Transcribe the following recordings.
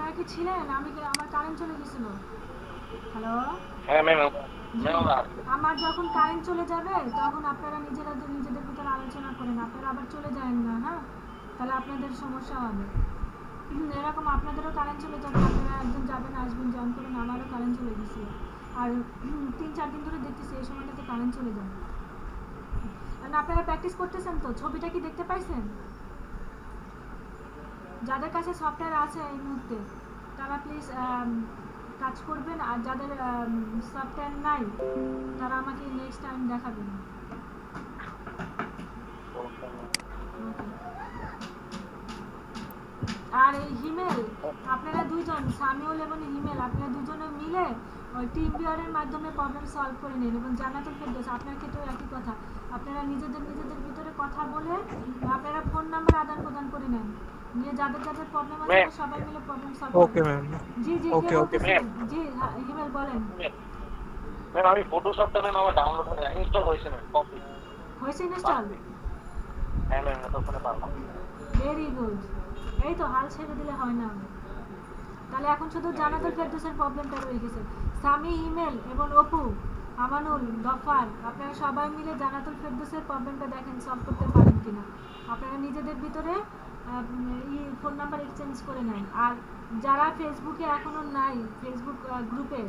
আপনারা কি ছিলেন? আমার কারেন্ট চলে গেছিল। হ্যালো। হ্যাঁ ম্যাম। জি, আমার যখন কারেন্ট চলে যাবে তখন আপনারা নিজেদের ভিতরে আলোচনা করেন, আপনারা আবার চলে যাবেন না, হ্যাঁ? তাহলে আপনাদের সমস্যা হবে। এরকম আপনাদেরও কারেন্ট চলে যাবে, আপনারা একজন যাবেন আসবেন জয়েন করবেন, আমারও কারেন্ট চলে গেছিল। আর 3-4 দিন ধরে দেখতেছি এই সময়টাতে কারেন্ট চলে যায়। আপনারা প্র্যাকটিস করতেছেন তো? ছবিটা কি দেখতে পাইছেন? যাদের কাছে সফটওয়্যার আছে এই মুহূর্তে তারা প্লিজ কাজ করবেন, আর যাদের সফটওয়্যার নাই তারা আমাকে নেক্সট টাইম দেখাবেন। আর এই হিমেল, আপনারা দুইজন সামিউল এবং হিমেল আপনারা দুজনে মিলে ওই টিম বিয়ারের মাধ্যমে প্রবলেম সলভ করে নিন। এবং জান্নাতুল ফেরদৌস আপনার ক্ষেত্রেও একই কথা, আপনারা নিজেদের ভিতরে কথা বলে আপনারা ফোন নাম্বার আদান প্রদান করে নেন, নিয়ে যাদের প্রবলেম আছে সবাই মিলে প্রবলেম সলভ করুন। Okay ma'am. জি জি ওকে ওকে জি হিমেল বলেন। ম্যাম আমি ফটোশপটা ম্যাম আমার ডাউনলোড করে ইনস্টল হয়েছে ম্যাম, কমপ্লিট হয়েছে ইনস্টল? হ্যাঁ ম্যাম ততক্ষণে পারলাম। Very good. এই তো হাল ছেড়ে দিলে হয় না। তাহলে এখন শুধু জান্নাতুল ফেরদৌসের প্রবলেমটা রয়ে গেছে। সামি, হিমেল এবং অপু, আমানুল, গফার আপনারা সবাই মিলে জান্নাতুল ফেরদৌসের প্রবলেমটা দেখেন সলভ করতে পারেন কিনা। আপনারা নিজেদের ভিতরে ফোন নাম্বার এক্সচেঞ্জ করে নেন। আর যারা ফেসবুকে এখনো নাই ফেসবুক গ্রুপে,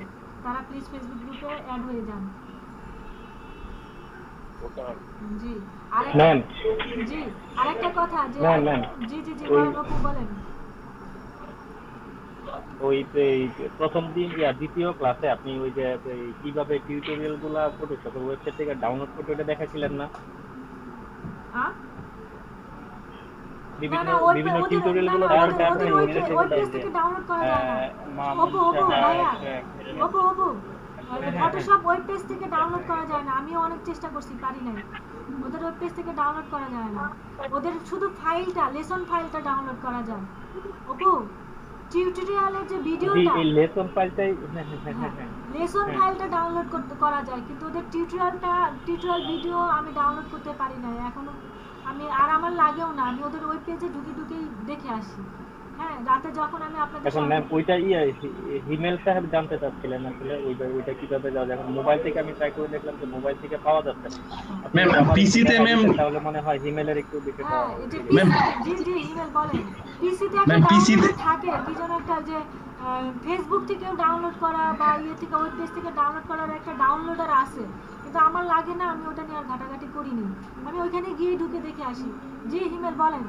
তারা প্লিজ ফেসবুক গ্রুপে অ্যাড হয়ে যান। Okay ma'am. জি ম্যাম আরেকটা কথা যে ম্যাম জি বলেন অপু বলেন। ওই প্রথম দিন দ্বিতীয় ক্লাসে আপনি ওই যে কিভাবে টিউটোরিয়াল গুলা ফটোশপের ওয়েবসাইট থেকে ডাউনলোড করতে ওটা দেখাছিলেন না? বিভিন্ন টিউটোরিয়াল গুলো ডাউনলোড করা যায় না। ফটোশপ ওয়েব পেজ থেকে ডাউনলোড করা যায় না, আমিও অনেক চেষ্টা করছি, পারি নাই। ওদের ওয়েব পেজ থেকে ডাউনলোড করা যায় না, ওদের শুধু ফাইলটা লেসন ফাইলটা ডাউনলোড করা যায়। ওপো টিউটোরিয়ালের যে ভিডিওটা এই লেসন ফাইলটাই লেসন ফাইলটা ডাউনলোড করা যায়, কিন্তু ওদের টিউটোরিয়াল ভিডিও আমি ডাউনলোড করতে পারি না এখনো। আমার লাগেও না, আমি ওদের ওয়েব পেজে ঢুকেই দেখে আসি। হ্যাঁ, রাতে যখন আমি আপনাদের এখন ম্যাম ওইটা হিমেল সাহেব জানতে চাচ্ছিলেন আসলে ওইটা কিভাবে যাওয়া যায়। এখন মোবাইল থেকে আমি ট্রাই করে দেখলাম যে মোবাইল থেকে পাওয়া যাচ্ছে না। ম্যাম পিসি তে ম্যাম তাহলে মনে হয় হিমেলের একটু বিষয়টা জি হিমেল বলেন। পিসিতে একটা ডাউনলোড থাকে কি যেন একটা, যে ফেসবুক থেকেও ডাউনলোড করা বা থেকে ওয়েব পেজ থেকে ডাউনলোড করার একটা ডাউনলোডার আছে, কিন্তু আমার লাগে না, আমি ওটা নিয়ে আর ঘাটাঘাটি করিনি, আমি ওইখানে গিয়ে ঢুকে দেখে আসি। জি হিমেল বলেন।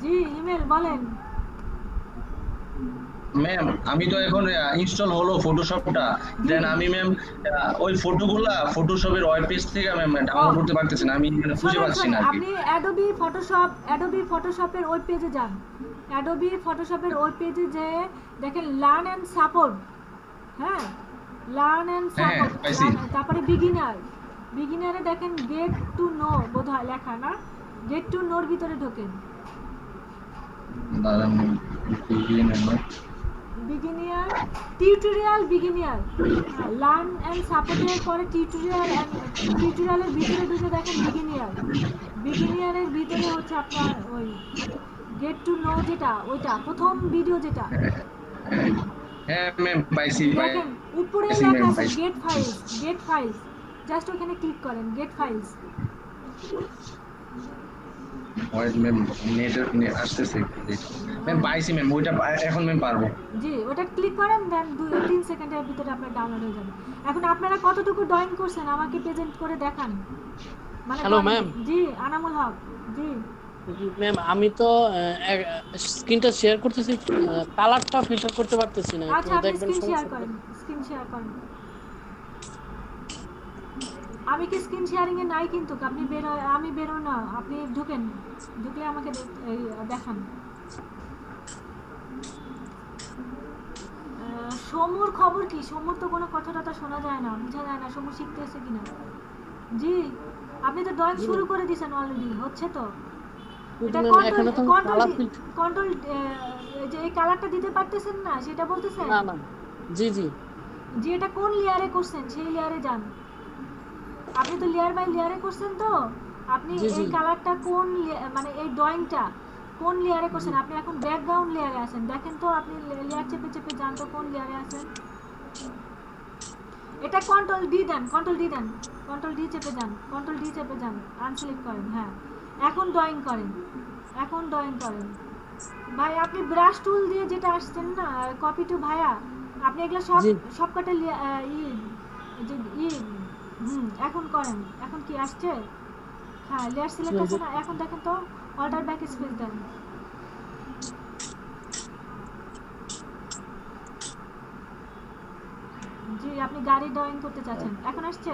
জি হিমেল বলেন। ম্যাম আমি তো এখন ইনস্টল হলো ফটোশপটা, দেন আমি ম্যাম ওই ফটোশপের ওয়েব পেজ থেকে ম্যাম ডাউনলোড করতে পারতেছি না, আমি খুঁজে পাচ্ছি না। আপনি অ্যাডোবি ফটোশপের ওয়েব পেজে যান। অ্যাডোবি ফটোশপের ওয়েব পেজে যে দেখেন লার্ন এন্ড সাপোর্ট, হ্যাঁ লার্ন এন্ড সাপোর্ট, তারপরে বিগিনারে দেখেন গেট টু নো বোধহয় লেখা, না গেট টু নোর ভিতরে ঢোকেন। বিগিনিয়ার লার্ন এন্ড সাপোর্টের পরে টিউটোরিয়ালের ভিতরে ঢুকে দেখেন বিগিনিয়ারের ভিতরে হচ্ছে আপনার ওই গেট টু নো, যেটা ওইটা প্রথম ভিডিও যেটা। হ্যাঁ ম্যাম পাইছি। দেখেন উপরে লেখা আছে গেট ফাইলস, জাস্ট ওখানে ক্লিক করেন গেট ফাইলস। ম্যাম নেট আসতেছে ম্যাম, পাইছি ম্যাম, ওইটা এখন ম্যাম পারবো। জি ওটা ক্লিক করেন, দেন 2-3 সেকেন্ডের ভিতরে আপনার ডাউনলোড হয়ে যাবে। এখন আপনারা কতটুকু ড্রয়িং করছেন আমাকে প্রেজেন্ট করে দেখান। মানে হ্যালো ম্যাম। জি আনামুল হক। জি ম্যাম আমি তো স্ক্রিনটা শেয়ার করতেছি, কালারটা ফিল্টার করতে পারতেছি না, আচ্ছা আপনি স্ক্রিন শেয়ার করেন। আমি কি স্ক্রিন শেয়ারিং এ নাই, কিন্তু আপনি আমি বেরো না, আপনি ঢুকলে আমাকে দেখান। সমুর খবর কি? সমুর তো কোনো কথা শোনা যায় না, বোঝা যায় না সমু শিখতেছে কিনা। জি আপনি তো ড্রয়িং শুরু করে দিয়েছেন অলরেডি, হচ্ছে তো। এটা কন্ট্রোল যে এই কালারটা দিতে পারতেছেন না সেটা বলতেছেন? না জি এটা কোন লেয়ারে করছেন সেই লেয়ারে যান। আপনি তো লেয়ার বাই লেয়ারে করছেন, তো আপনি এই কালারটা কোন মানে এই ড্রয়িংটা কোন লেয়ারে করছেন আপনি? এখন ব্যাকগ্রাউন্ড লেয়ারে আছেন, দেখেন তো আপনি লেয়ার চেপে চেপে যান তো কোন লেয়ারে আছেন। এটা কন্ট্রোল ডি দেন, কন্ট্রোল ডি দেন, কন্ট্রোল ডি চেপে যান, কন্ট্রোল ডি চেপে যান, আনসিলেক্ট করেন। হ্যাঁ, এখন ড্রয়িং করেন, এখন ড্রয়িং করেন। ভাই আপনি ব্রাশ টুল দিয়ে যেটা আসছেন না, কপি টু ভাইয়া, আপনি এগুলো সব জি। সবকটা এখন করেন। এখন কি আসছে? হ্যাঁ, লেয়ার সিলেক্ট আছে না? এখন দেখেন তো অল্টার ব্যাক স্পেস দেন। জি, আপনি গাড়ি ড্রয়িং করতে চাচ্ছেন, এখন আসছে?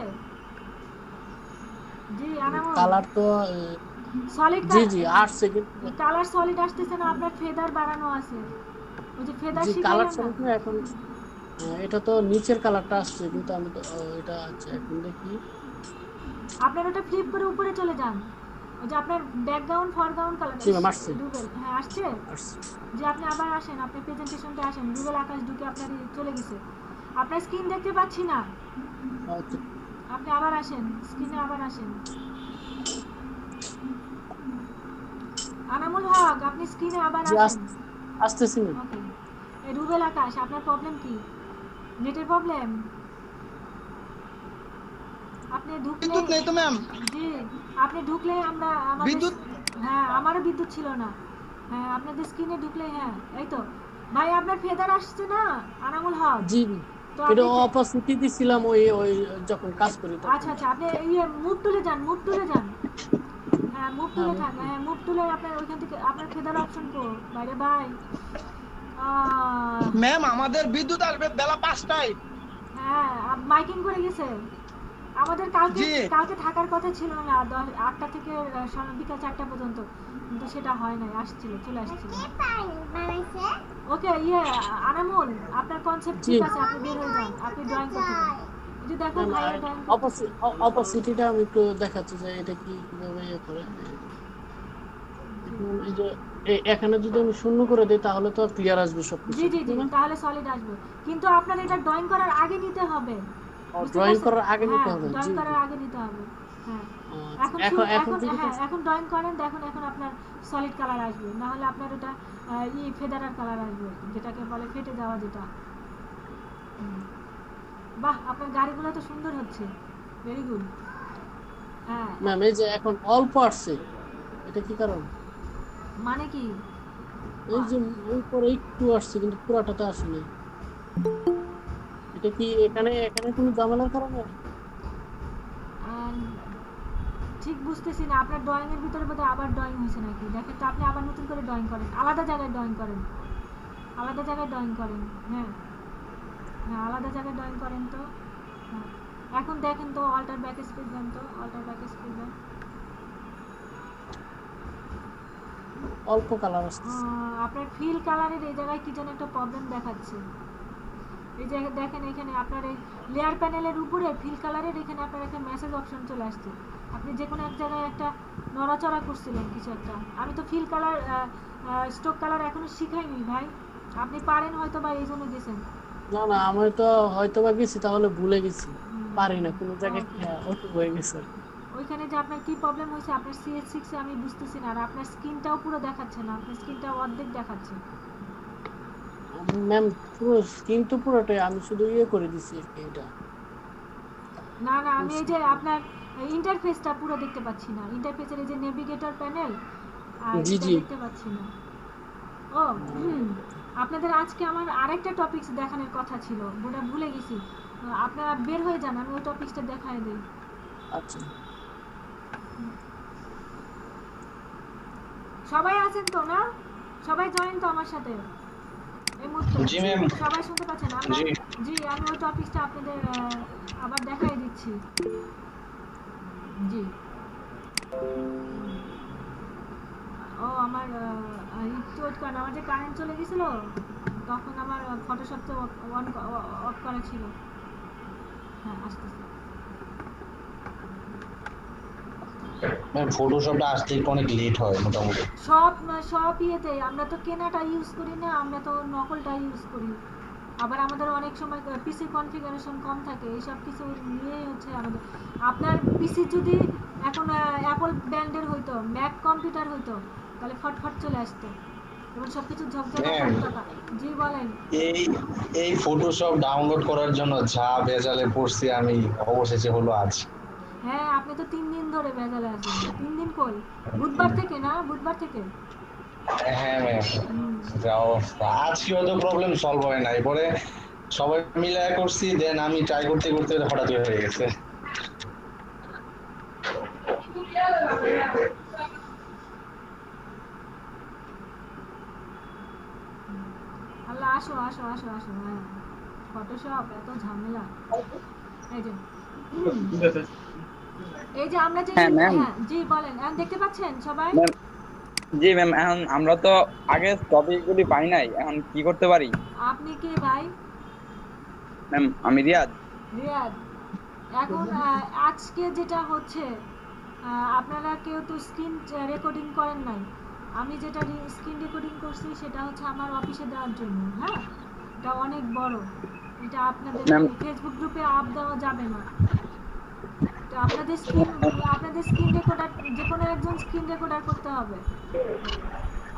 জি আনামুল, কালার তো সলিড জি জি 8 সেকেন্ড। কালার সলিড আসতেছে না, আপনার ফেদার বাড়ানো আছে, ওই যে ফেদার জি কালার শিখাইলাম সলিড না। না এখন। এটা তো নিচের কালারটা আসছে কিন্তু আমি তো এটা আচ্ছা এখন দেখি। আপনার ওটা ফ্লিপ করে উপরে চলে যান, ওই যে আপনার ব্যাকগ্রাউন্ড ফরগ্রাউন্ড কালার জি ম্যাম আসছে। ডুবেল, হ্যাঁ আসছে। আসছে। যে আপনি আবার আসেন, আপনি প্রেজেন্টেশনটা আসেন, ডুবেল আকাশ ঢুকে আপনার চলে গেছে, আপনার স্ক্রিন দেখতে পাচ্ছি না। আচ্ছা, আপনি আবার আসেন, স্ক্রিনে আবার আসেন। আনামুল হক, আপনি স্ক্রিনে আবার জি আসেন। আসতেছি না। ওকে, এই রুবেল আকাশ, আপনার প্রবলেম কি? নেটের প্রবলেম? আপনি ঢুকলে বিদ্যুৎ নেই তো ম্যাম, জি, আপনি ঢুকলে আমরা আমাদের বিদ্যুৎ হ্যাঁ আমারও বিদ্যুৎ ছিল না। হ্যাঁ, আপনাদের স্ক্রিনে ঢুকলে হ্যাঁ এই তো ভাই আপনার ফেদার আসছে না আনামুল হক? জি জি তো এটা আপনি অপরচুনিটি দিছিলাম ওই ওই যখন কাজ করি তখন। আচ্ছা আচ্ছা, আপনি ইয়ে মুভ তুলে যান, মুভ তুলে যান। হ্যাঁ, মুভ তুলে থাক, হ্যাঁ মুভ তুলে আপনার ওইখান থেকে আপনার ফেদার অপশন কো বাইরে ভাই। ম্যাম আমাদের বিদ্যুৎ আসবে বেলা 5টায়। হ্যাঁ, মাইকিং করে গেছে। আমাদের কালকে জি। কালকে থাকার কথা ছিল না 8টা থেকে বিকাল 4টা পর্যন্ত, কিন্তু সেটা হয় নাই, আসছিল, চলে আসছিল। ওকে ইয়ে আনামুল, আপনার কনসেপ্ট জি। ঠিক আছে, আপনি বের হয়ে যান, আপনি ড্রয়িং করতে পারেন। এই যে দেখো ভাইয়া ড্রয়িং করতে। অপরচুনিটিটা আমি একটু দেখাচ্ছি যে এটা কি কিভাবে ইয়ে করে। এখন এই যে এখানে যদি আমি শূন্য করে দিই তাহলে তো ক্লিয়ার আসবে সবকিছু। জি জি জি, তাহলে সলিড আসবে, কিন্তু আপনার এটা ড্রয়িং করার আগে নিতে হবে। বুঝতে ড্রয়িং পারছেন? করার আগে নিতে হ্যাঁ, হবে। ড্রয়িং জি করার আগে নিতে হবে। হ্যাঁ, এখন এখন এখন যদি হ্যাঁ এখন ড্রয়িং করেন, দেখুন এখন আপনার সলিড কালার আসবে, না হলে আপনার ওটা ফেদারার কালার আসবে, যেটাকে বলে ফেটে যাওয়া যেটা। বাহ, আপনার গাড়িগুলো তো সুন্দর হচ্ছে, ভেরি গুড। হ্যাঁ, ম্যাম এই যে এখন অল্প আসছে, এটা কি কারণ? মানে কি? এই যে উপরে একটু আসছে কিন্তু পুরাটাতে আসে নাই। এটা কি এখানে এখানে কোনো ঝামেলার কারণে? আহ, ঠিক বুঝতেছি না, আপনার ড্রয়িং এর ভিতরে বোধহয় আবার ড্রয়িং হয়েছে নাকি? দেখেন তো, আপনি আবার নতুন করে ড্রয়িং করেন, আলাদা জায়গায় ড্রয়িং করেন, আলাদা জায়গায় ড্রয়িং করেন। হ্যাঁ হ্যাঁ, আলাদা জায়গায় ড্রয়িং করেন তো। হ্যাঁ, এখন দেখেন তো, অল্টার ব্যাক স্পেস দেন তো, অল্টার ব্যাক স্পেস দেন। অল্প কালার আসছে। আপনার ফিল কালারের এই জায়গায় কি যেন একটা প্রবলেম দেখাচ্ছে। এই যে দেখেন এখানে আপনার এই লেয়ার প্যানেলের উপরে ফিল কালারের এখানে আপনার একটা মেসেজ অপশন চলে আসছে। আপনি যে কোনো এক জায়গায় একটা নড়াচড়া করছিলেন কিছু একটা। আমি তো ফিল কালার স্ট্রোক কালার এখনো শিখাইনি ভাই, আপনি পারেন হয়তো বা এই জন্য গেছেন। না না আমি তো হয়তো বা গেছি তাহলে ভুলে গেছি, পারি না কোনো জায়গায় অটো হয়ে গেছে। ওইখানে যে আপনার কি প্রবলেম হয়েছে আপনার CS6 এ আমি বুঝতেছি না, আর আপনার স্ক্রিনটাও পুরো দেখাচ্ছে না, আপনার স্ক্রিনটাও অর্ধেক দেখাচ্ছে। ম্যাম পুরো স্ক্রিন তো পুরোটাই আমি শুধু ইয়ে করে দিছি আর কি এটা। না না, আমি এই যে আপনার ইন্টারফেসটা পুরো দেখতে পাচ্ছি না, ইন্টারফেসের এই যে নেভিগেটর প্যানেল আর জি, এটা জি। দেখতে পাচ্ছি না। ও আপনাদের আজকে আমার আরেকটা টপিকস দেখানোর কথা ছিল, ওটা ভুলে গেছি। আপনারা বের হয়ে যান, আমি ওই টপিকসটা দেখায় দিই। আচ্ছা সবাই আছেন তো না? সবাই জয়েন তো আমার সাথে এই মুহূর্তে? জি ম্যাম। সবাই শুনতে পাচ্ছেন? আমরা জি। জি, আমি ওই টপিকসটা আপনাদের আবার দেখাই দিচ্ছি। জি, ও আমার একটু ওয়েট করেন, আমার যে কারেন্ট চলে গেছিল তখন আমার ফটোশপ তো অফ করা ছিল। হ্যাঁ, আসতেছে। ম্যাম ফটোশপটা আসতে একটু অনেক লেট হয় মোটামুটি। সব ইয়েতে আমরা তো কেনাটা ইউজ করি না, আমরা তো নকলটা ইউজ করি। আবার আমাদের অনেক সময় পিসি কনফিগারেশন কম থাকে, এইসব কিছু নিয়েই হচ্ছে আমাদের। আপনার পিসি যদি এখন অ্যাপল ব্র্যান্ডের হইতো, ম্যাক কম্পিউটার হইতো, তাহলে ফটফট চলে আসতো এবং সবকিছু ঝকঝকে ম্যাম। থাকতো। জি বলেন। এই ফটোশপ ডাউনলোড করার জন্য যা ভেজালে পড়ছি আমি, অবশেষে হলো আজ। হ্যাঁ, আপনি তো 3 দিন ধরে ভেজালে আছেন। 3 দিন কই? বুধবার থেকে না? বুধবার থেকে? হ্যাঁ ম্যাম, হুম। যা অবস্থা। আজকে হয়তো প্রবলেম সলভ হয় নাই, পরে সবাই মিলে করছি, দেন আমি ট্রাই করতে করতে হঠাৎ হয়ে গেছে। আল্লাহ, আসো আসো আসো আসো। হ্যাঁ, ফটোশপ এত ঝামেলা। এই যে এই যে আমরা যে হ্যাঁ, ম্যাম। হ্যাঁ জি বলেন। এখন দেখতে পাচ্ছেন সবাই? ম্যাম, জি ম্যাম, এখন আমরা তো আগে টপিকগুলি পাই নাই, এখন কি করতে পারি? আপনি কে ভাই? ম্যাম, আমি রিয়াদ। রিয়াদ। এখন আজকে যেটা হচ্ছে, আপনারা কেউ তো স্ক্রিন রেকর্ডিং করেন নাই। আমি যেটা স্ক্রিন রেকর্ডিং করছি সেটা হচ্ছে আমার অফিসে দেওয়ার জন্য। হ্যাঁ, এটা অনেক বড়। এটা আপনাদের ম্যাম। ফেসবুক গ্রুপে আপ দেওয়া যাবে না। তো আপনাদের স্ক্রিন রেকর্ডার, যে কোনো একজন স্ক্রিন রেকর্ডার করতে হবে।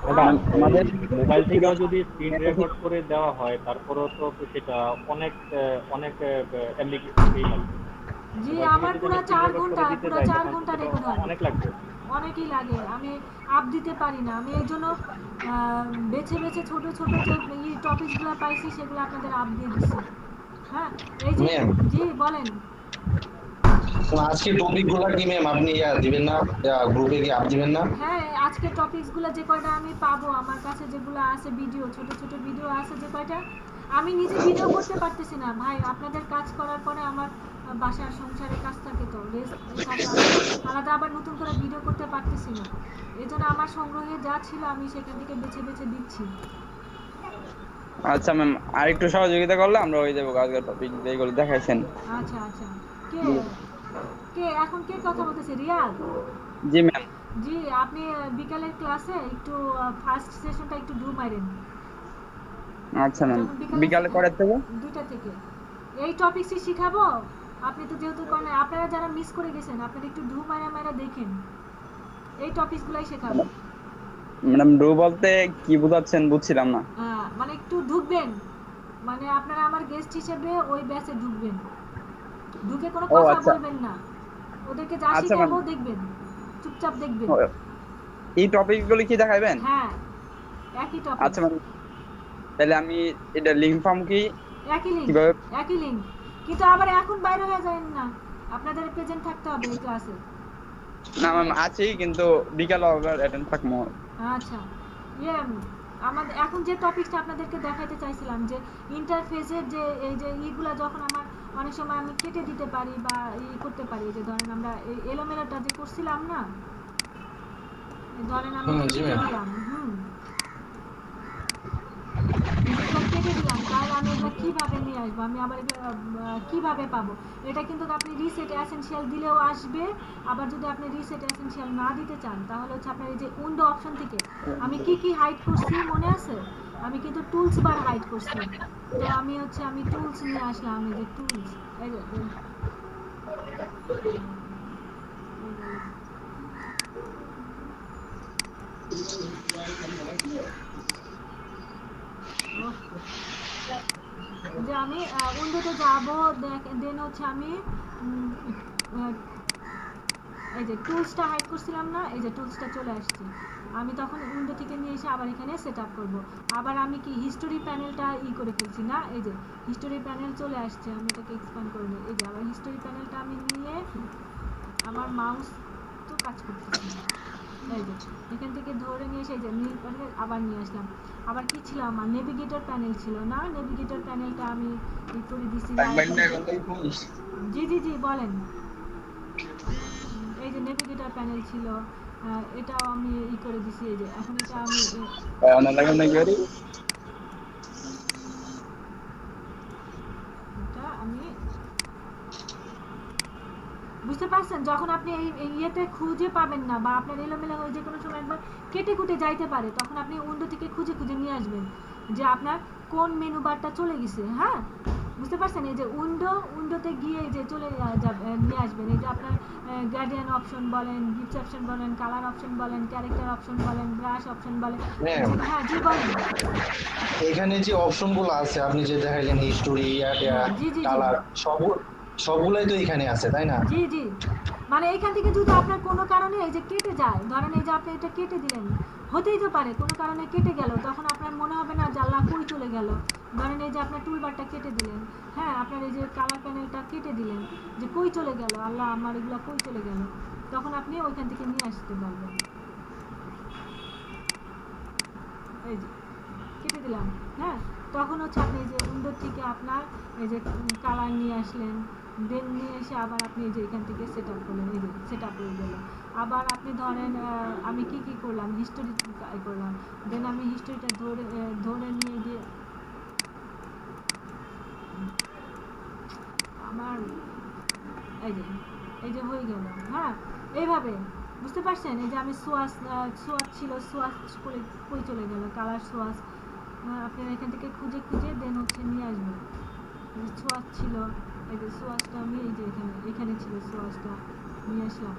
ওটা আমাদের মোবাইল থেকেও যদি স্ক্রিন রেকর্ড করে দেওয়া হয়, তারপরেও তো সেটা অনেক এমবি লাগবে। জি, আমার পুরো 4 ঘন্টা রেকর্ড হয়। অনেক লাগবে। অনেকই লাগে। আমি আপ দিতে পারি না। আমি এই জন্য বেছে বেছে ছোট ছোট যে টপিকগুলো পাইছি সেগুলো আপনাদের আপ দিয়ে দিচ্ছি। হ্যাঁ, এই যে ম্যাম। জি বলেন। আজকে টপিক গুলা কি ম্যাম আপনি দিবেন না, গ্রুপে কি আপ দিবেন না? হ্যাঁ, আজকে টপিকসগুলো যে কয়টা আমি পাবো, আমার কাছে যেগুলো আছে ভিডিও, ছোট ছোট ভিডিও আছে যে কয়টা, আমি নিজে ভিডিও করতে পারতেছি না ভাই। আপনাদের কাজ করার পরে আমার বাসার সংসারের কাজ থাকে, তো রেস্ট আলাদা আবার নতুন করে ভিডিও করতে পারতেছি না। এই জন্য আমার সংগ্রহে যা ছিল আমি সেখান থেকে বেছে বেছে দিচ্ছি। আচ্ছা ম্যাম, আর একটু সহযোগিতা করলে আমরা হয়ে যাবো আজকের টপিক যেগুলো দেখাইছেন। আচ্ছা আচ্ছা। কে কে এখন কে কথা বলতেছে? রিয়াদ? জি ম্যাম। জি, আপনি বিকালের ক্লাসে একটু ফার্স্ট সেশনটা একটু ডু মারেন। আচ্ছা ম্যাম, বিকালে করার থেকে 2টা থেকে এই টপিকসই শিখাবো। আপনি তো যেহেতু করেন, আপনারা যারা মিস করে গেছেন আপনারা একটু ডু মারা দেখেন। এই টপিকসগুলাই শেখাবো। ম্যাডাম, ডু বলতে কি বোঝাচ্ছেন বুঝছিলাম না। মানে একটু ঢুকবেন, মানে আপনারা আমার গেস্ট হিসেবে ওই ব্যাচে ঢুকবেন। ঢুকে কোনো ও, কথা আচ্ছা। বলবেন না। ওদেরকে যা আচ্ছা, শিখাবো ম্যাম। দেখবেন, চুপচাপ দেখবেন। ও, এই টপিকগুলি কি দেখাবেন? হ্যাঁ, একই টপিক। আচ্ছা ম্যাম, তাহলে আমি এটা লিংক ফার্ম কি একই কিভাবে? লিংক, কিন্তু আবার এখন বাইরে হয়ে যাবেন না। আপনাদের প্রেজেন্ট থাকতে হবে এই ক্লাসে। না ম্যাম, আছি, কিন্তু বিকালে আবার অ্যাটেন্ড থাকবো। আচ্ছা, আমাদের এখন যে টপিকটা আপনাদেরকে দেখাইতে চাইছিলাম, যে ইন্টারফেসের যে এই যে ইগুলা যখন আমার অনেক সময় আমি কেটে দিতে পারি বা করতে পারি, যে ধরেন আমরা এই এলোমেলোটা যে করছিলাম না, ধরেন আমি কেটে দিলাম। কেটে দিলাম, তাহলে আমি এগুলো কিভাবে নিয়ে আসবো, আমি আবার এগুলো কিভাবে পাবো? এটা কিন্তু আপনি রিসেট এসেনশিয়াল দিলেও আসবে। আবার যদি আপনি রিসেট এসেনশিয়াল না দিতে চান, তাহলে হচ্ছে আপনার এই যে উইন্ডো অপশন থেকে আমি কি হাইড করছি মনে আছে? আমি কিন্তু টুলস বার হাইড করছি। তো আমি টুলস নিয়ে আসলাম। এই যে টুলস, এই যে যে আমি উইন্ডোতে যাবো, দেন হচ্ছে আমি এই যে টুলসটা হাইড করছিলাম না, এই যে টুলসটা চলে আসছে। আমি তখন উইন্ডো থেকে নিয়ে এসে আবার এখানে সেট আপ করবো। আবার আমি কি হিস্টোরি প্যানেলটা করে ফেলছি না, এই যে হিস্টোরি প্যানেল চলে আসছে। আমি এটাকে এক্সপ্যান্ড করে নিই। এই যে আবার হিস্টোরি প্যানেলটা আমি নিয়ে, আমার মাউস তো কাজ করতেছি না, এই যে এখান থেকে ধরে নিয়ে এসে এই যে নীল প্যানেল আবার নিয়ে আসলাম। আবার কি ছিল, আমার নেভিগেটর প্যানেল ছিল না, নেভিগেটর প্যানেলটা আমি করে দিছি। জি জি জি বলেন। এই যে নেভিগেটর প্যানেল ছিল, এটাও আমি করে দিছি। এই যে এখন এটা আমি বুঝতে পারছেন? যখন আপনি এই ইয়েতে খুঁজে পাবেন না, বা আপনার এলোমেলো হয়ে যে কোনো সময় একবার কেটে কুটে যাইতে পারে, তখন আপনি উইন্ডো থেকে খুঁজে খুঁজে নিয়ে আসবেন যে আপনার কোন মেনু বারটা চলে গেছে। হ্যাঁ, বুঝতে পারছেন? এই যে উইন্ডোতে গিয়ে এই যে চলে নিয়ে আসবেন। এই যে আপনার গ্রেডিয়েন্ট অপশন বলেন, গিফট অপশন বলেন, কালার অপশন বলেন, ক্যারেক্টার অপশন বলেন, ব্রাশ অপশন বলেন। ম্যাম, হ্যাঁ জি বলেন। এখানে যে অপশনগুলো আছে আপনি যে দেখাইলেন হিস্টোরি, জি, জি, জি। কালার, সবগুলাই তো এখানে আছে, তাই না? জি জি, মানে এইখান থেকে যদি আপনার কোনো কারণে এই যে কেটে যায়, ধরেন এই যে আপনি এটা কেটে দিলেন, হতেই তো পারে কোনো কারণে কেটে গেল, তখন আপনার মনে হবে না যে আল্লাহ কই চলে গেল। ধরেন এই যে আপনার টুলবারটা কেটে দিলেন, হ্যাঁ আপনার এই যে কালার প্যানেলটা কেটে দিলেন, যে কই চলে গেল আল্লাহ, আমার এগুলো কই চলে গেল, তখন আপনি ওইখান থেকে নিয়ে আসতে পারবেন। এই যে কেটে দিলাম, হ্যাঁ তখন হচ্ছে আপনি এই যে উইন্ডোর থেকে আপনার এই যে কালার নিয়ে আসলেন, দেন নিয়ে এসে আবার আপনি এই যে এখান থেকে সেট আপ করলেন, এই যে সেট আপ হয়ে গেল। আবার আপনি ধরেন আমি কি করলাম, হিস্টোরি করলাম, দেন আমি হিস্টোরিটা ধরে নিয়ে গিয়ে আমার এই যে হয়ে গেল, হ্যাঁ এইভাবে বুঝতে পারছেন? এই যে আমি সোয়াস ছিল, সোয়াস করে কই চলে গেল, কালার সোয়াস আপনারা এখান থেকে খুঁজে দেন হচ্ছে নিয়ে আসবেন। সোয়াস ছিল, এই যে সোয়াসটা আমি এই যে এখানে ছিল, সোয়াসটা নিয়ে আসলাম।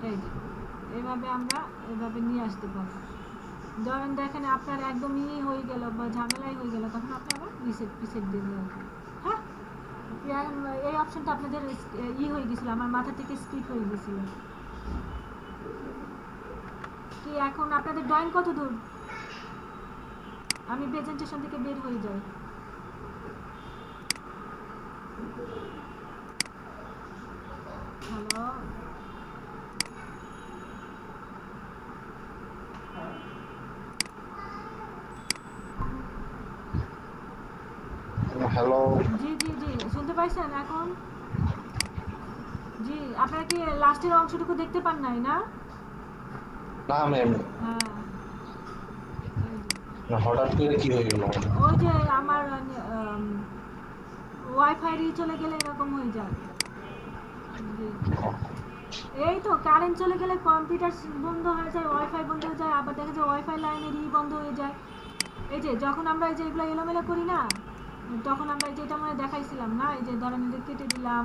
এই যে এইভাবে আমরা এভাবে নিয়ে আসতে পারি। ধরেন দেখেন আপনার একদম হয়ে গেল বা ঝামেলাই হয়ে গেল, তখন আপনি আবার রিসেট দিয়ে নিয়ে আসবেন। হ্যাঁ এই অপশনটা আপনাদের হয়ে গেছিল, আমার মাথা থেকে স্কিপ হয়ে গেছিল। কি এখন আপনাদের ড্রয়িং কত দূর? আমি প্রেজেন্টেশন থেকে বের হয়ে যাই। হ্যালো হ্যালো, জি জি জি, শুনতে পাইছেন এখন? জি, আপনারা কি লাস্টের অংশটুকু দেখতে পান নাই না? না ম্যাম, হ্যাঁ হঠাৎ করে কি হয়ে গেল? ওই যে আমার ওয়াইফাই চলে গেলে এরকম হয়ে যায়। জি, এই তো কারেন্ট চলে গেলে কম্পিউটার বন্ধ হয়ে যায়, ওয়াইফাই বন্ধ হয়ে যায়, আবার দেখা যায় ওয়াইফাই লাইনের বন্ধ হয়ে যায়। এই যে যখন আমরা এই যে এগুলো এলোমেলো করি না, তখন আমরা এই যে এটা মনে দেখাইছিলাম না, এই যে ধরেন কেটে দিলাম,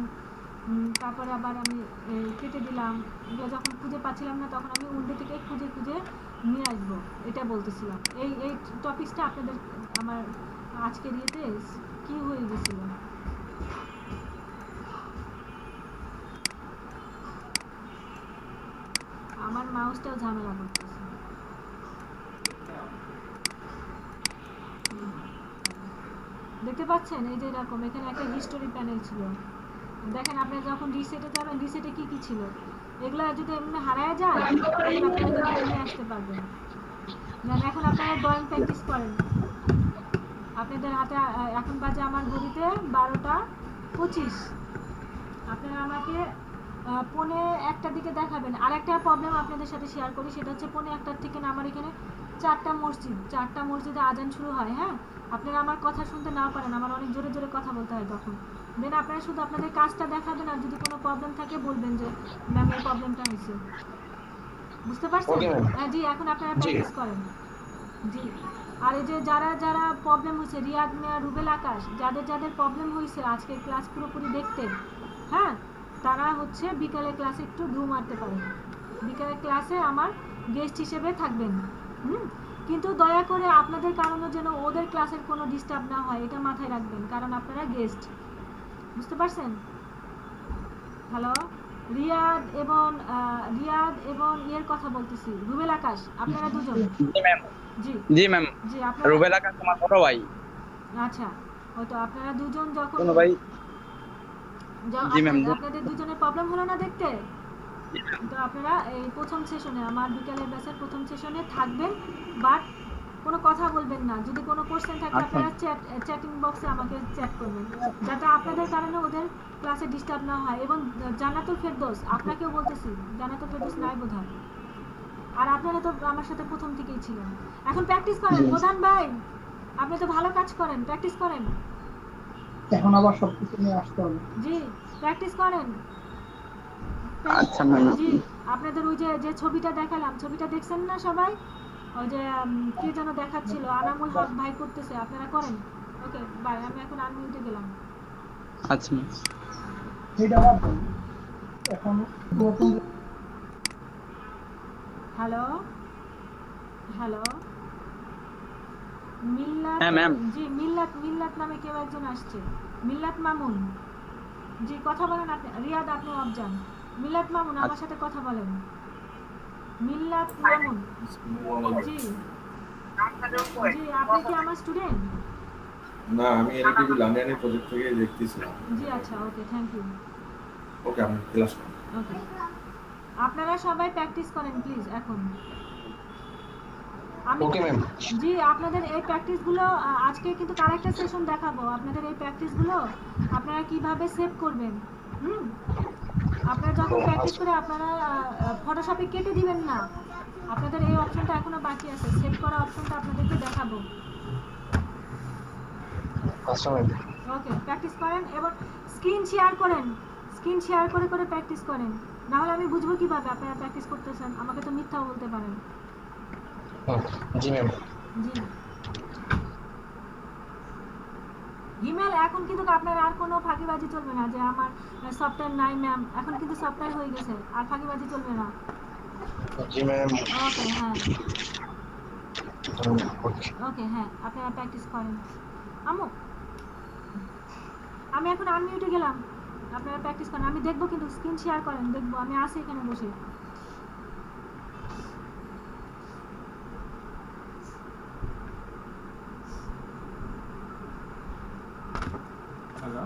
তারপরে আবার আমি কেটে দিলাম, এগুলো যখন খুঁজে পাচ্ছিলাম না তখন আমি উইন্ডো থেকে খুঁজে নিয়ে আসবো, এটা বলতেছিলাম। এই টপিকসটা আপনাদের আমার আজকের ইয়েতে কি হয়ে গেছিল। আমার মাউসটাও ঝামেলা করতেছে। দেখতে পাচ্ছেন এই যে এরকম এখানে একটা হিস্টোরি প্যানেল ছিল, দেখেন আপনি যখন রিসেটে যাবেন, রিসেটে কি ছিল, এগুলো যদি এমনি হারায় যায় তাহলে আপনারা নিয়ে আসতে পারবেন। এখন আপনারা ড্রয়িং প্র্যাকটিস করেন, আপনাদের হাতে এখন বাজে আমার ঘড়িতে 12:25, আপনারা আমাকে 1:45 দিকে দেখাবেন। আর একটা প্রবলেম আপনাদের সাথে শেয়ার করি, সেটা হচ্ছে 1:45 থেকে না আমার এখানে 4টা মসজিদে আজান শুরু হয়। হ্যাঁ আপনারা আমার কথা শুনতে না পারেন, আমার অনেক জোরে জোরে কথা বলতে হয় তখন, দেন আপনারা শুধু আপনাদের কাজটা দেখাবেন, আর যদি কোনো প্রবলেম থাকে বলবেন যে ম্যাম এই প্রবলেমটা হয়েছে। বুঝতে পারছেন? জি, এখন আপনারা প্র্যাকটিস করেন। জি, আর এই যে যারা প্রবলেম হয়েছে, রিয়াদ মিয়া, রুবেল আকাশ, যাদের প্রবলেম হয়েছে আজকের ক্লাস পুরোপুরি দেখতে, হ্যাঁ তারা হচ্ছে বিকালে ক্লাসে একটু ঢু মারতে পারেন, বিকালের ক্লাসে আমার গেস্ট হিসেবে থাকবেন। কিন্তু দয়া করে আপনাদের কারণে যেন ওদের ক্লাসের কোনো ডিস্টার্ব না হয়, এটা মাথায় রাখবেন, কারণ আপনারা গেস্ট। বুঝতে পারছেন? হ্যালো, রিয়াদ এবং এর কথা বলতেছি, রুবেল আকাশ, আপনারা দুজন। জি ম্যাম, জি আপনারা রুবেল আকাশ আমার বড় ভাই। আচ্ছা, হয়তো আপনারা দুজন যখন কোন ভাই? জি ম্যাম, আপনাদের দুজনের প্রবলেম হলো না দেখতে, তো আপনারা এই প্রথম সেশনে, আমার বিকালের ব্যাচের প্রথম সেশনে থাকবেন, বাট কোনো কথা বলবেন না। যদি কোনো কোশ্চেন থাকে আপনারা চ্যাটিং বক্সে আমাকে চ্যাট করবেন, যাতে আপনাদের কারণে ওদের ক্লাসে ডিস্টার্ব না হয়। এবং জান্নাতুল ফেরদৌস, আপনাকেও বলতেছি, জান্নাতুল ফেরদৌস নাই বোধহয়, আর আপনারা তো আমার সাথে প্রথম থেকেই ছিলেন। এখন প্র্যাকটিস করেন প্রধান ভাই, আপনি তো ভালো কাজ করেন, প্র্যাকটিস করেন। এখন আবার সবকিছু নিয়ে আসতে হবে। জি, প্র্যাকটিস করেন। আচ্ছা ম্যাম। জি, আপনাদের ওই যে ছবিটা দেখালাম, ছবিটা দেখছেন না সবাই? ওই যে কি যেন দেখাচ্ছিল আনামুল হক ভাই করতেছে, আপনারা করেন। ওকে বাই, আমি এখন আনমিউটে গেলাম। আচ্ছা ম্যাম। হ্যালো হ্যালো মিল্লাত, হ্যাঁ, ম্যাম। জি মিল্লাত নামে কেউ একজন আসছে, মিল্লাত মামুন। জি কথা বলেন আপনি, রিয়াদ আপনি অবজান। মিল্লাত মামুন আমার সাথে কথা বলেন। মিল্লাত মামুন, জি জি আপনি কি আমার স্টুডেন্ট? না, আমি এনএটিভি লন্ডনের প্রজেক্ট থেকে দেখতেছিলাম। জি আচ্ছা, ওকে থ্যাংক ইউ। ওকে, আমি ক্লাস করব। ওকে, আপনারা সবাই প্র্যাকটিস করেন প্লিজ এখন। আমি ওকে ম্যাম। জি আপনাদের এই প্র্যাকটিসগুলো আজকে কিন্তু আরেকটা সেশন দেখাবো। আপনাদের এই প্র্যাকটিসগুলো আপনারা কিভাবে সেভ করবেন। আপনারা যখন প্র্যাকটিস করে আপনারা ফটোশপে কেটে দিবেন না, আপনাদের এই অপশনটা এখনো বাকি আছে, সেভ করা অপশনটা আপনাদেরকে দেখাবো। আচ্ছা ম্যাম। ওকে প্র্যাকটিস করেন এবং স্ক্রিন শেয়ার করেন, স্ক্রিন শেয়ার করে করে প্র্যাকটিস করেন, না হলে আমি বুঝবো কিভাবে আপনারা প্র্যাকটিস করতেছেন। আমাকে তো মিথ্যাও বলতে পারেন। জি ম্যাম। জি ইমেল এখন কিন্তু আপনার আর কোনো ফাঁকিবাজি চলবে না যে আমার সফটওয়্যার নাই ম্যাম, এখন কিন্তু সফটওয়্যার হয়ে গেছে, আর ফাঁকিবাজি চলবে না। জি ম্যাম। ওকে হ্যাঁ, ওকে হ্যাঁ আপনারা প্র্যাকটিস করেন। আমি এখন আনমিউটে গেলাম, আপনারা প্র্যাকটিস করেন। আমি দেখবো কিন্তু স্ক্রিন শেয়ার করেন, দেখবো আমি আসি এখানে বসে। হ্যালো,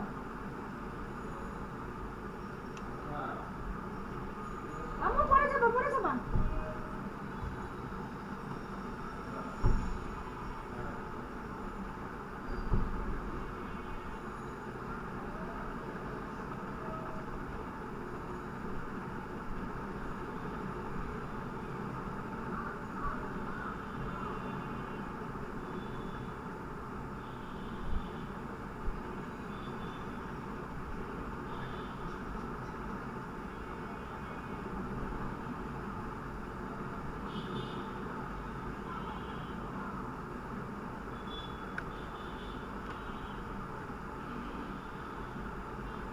পরে যাবো পরে যাবো।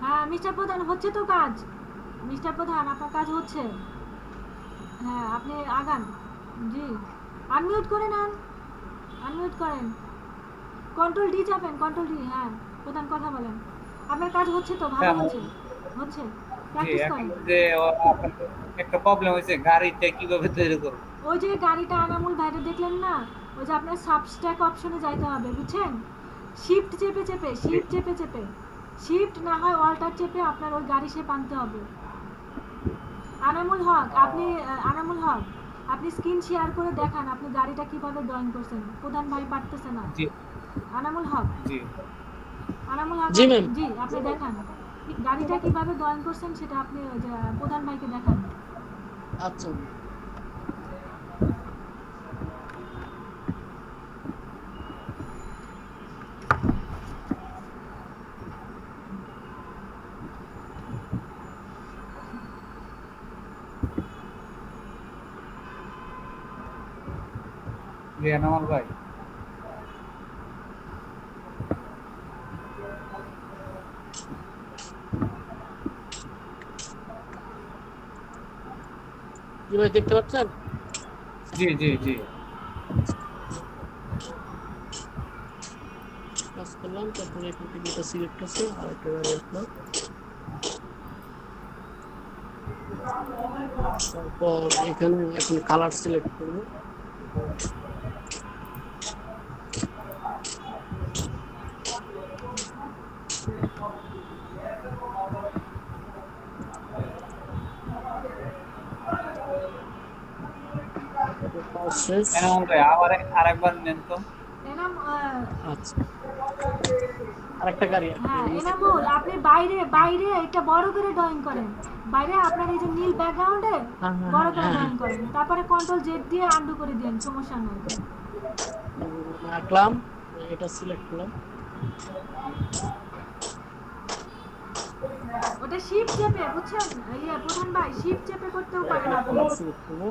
হ্যাঁ মিস্টার প্রধান হচ্ছে তো কাজ, মিস্টার প্রধান আপনার কাজ হচ্ছে। হ্যাঁ আপনি আগান। জি আনমিউট করে নেন, আনমিউট করেন, কন্ট্রোল ডি চাপেন, কন্ট্রোল ডি। হ্যাঁ প্রধান কথা বলেন, আপনার কাজ হচ্ছে তো? ভালো হচ্ছে, হচ্ছে প্র্যাকটিস করেন। যে একটা প্রবলেম হয়েছে, গাড়িটা কিভাবে তৈরি করব? ওই যে গাড়িটা আনামুল ভাইরে দেখলেন না, ওই যে আপনার সাবস্ট্যাক অপশনে যাইতে হবে, বুঝছেন? শিফট চেপে চেপে, শিফট চেপে চেপে, শিফট না হয় অল্টার চেপে আপনার ওই গাড়ি শেপ আনতে হবে। আনামুল হক আপনি স্ক্রিন শেয়ার করে দেখান আপনি গাড়িটা কিভাবে ড্রয়িং করছেন। প্রধান ভাই পারতেছে না। জি আনামুল হক জি জি ম্যাম। জি আপনি দেখান গাড়িটা কিভাবে ড্রয়িং করছেন, সেটা আপনি ওই যে প্রধান ভাইকে দেখান। আচ্ছা আমার ভাই কি ভাই দেখতে পাচ্ছেন? জি জি জি কাজ করলাম, তারপরে এখান থেকে এটা সিলেক্ট আছে আর একটা গাড়ি আসলাম, তারপর এখানে এখন কালার সিলেক্ট করবো। শেষ। আবার আরেকবার নেন তো। আচ্ছা আরেকটা গাড়ি। হ্যাঁ এনামুল আপনি বাইরে বাইরে এটা বড় করে ড্রয়িং করেন, বাইরে আপনার এই যে নীল ব্যাকগ্রাউন্ডে বড় করে ড্রয়িং করেন, তারপরে কন্ট্রোল জেড দিয়ে আনডু করে দেন, সমস্যা নেই। রাখলাম, এটা সিলেক্ট করলাম, ওটা শিফট চেপে, বুঝছেন? প্রধান ভাই শিফট চেপে করতেও পারেন আপনি। সিলেক্ট করবো।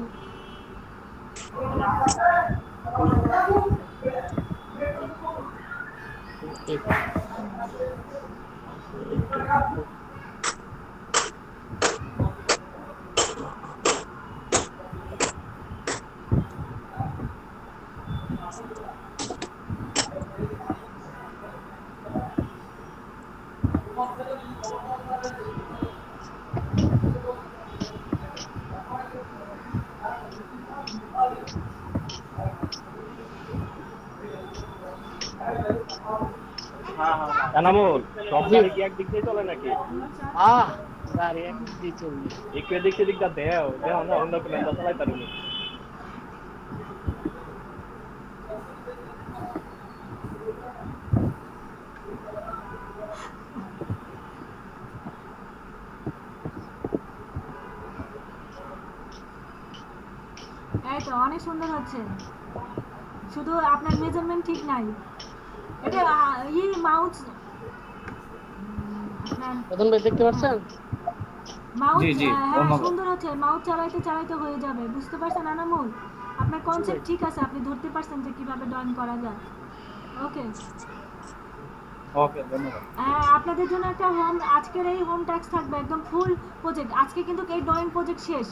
এনামুল সব গাড়ি কি একদিক দিয়ে চলে নাকি? গাড়ি একদিক দিয়ে চলবে। একটু এদিক সেদিকটা দেও না অন্য প্লেনটা চালাই পারবি। এই তো অনেক সুন্দর হচ্ছে, শুধু আপনার মেজারমেন্ট ঠিক নাই। এটা মাউস প্রথম ভাই দেখতে পাচ্ছেন? মাউস জি, জি, হ্যাঁ ধন্যবাদ। সুন্দর হচ্ছে, মাউস চালাইতে চালাইতে হয়ে যাবে, বুঝতে পারছেন আনামুল? আপনার কনসেপ্ট ঠিক আছে, আপনি ধরতে পারছেন যে কিভাবে ড্রয়িং করা যায়। ওকে ওকে, ধন্যবাদ। হ্যাঁ, আপনাদের জন্য একটা আজকের এই হোম ট্যাক্স থাকবে একদম ফুল প্রজেক্ট। আজকে কিন্তু এই ড্রয়িং প্রজেক্ট শেষ,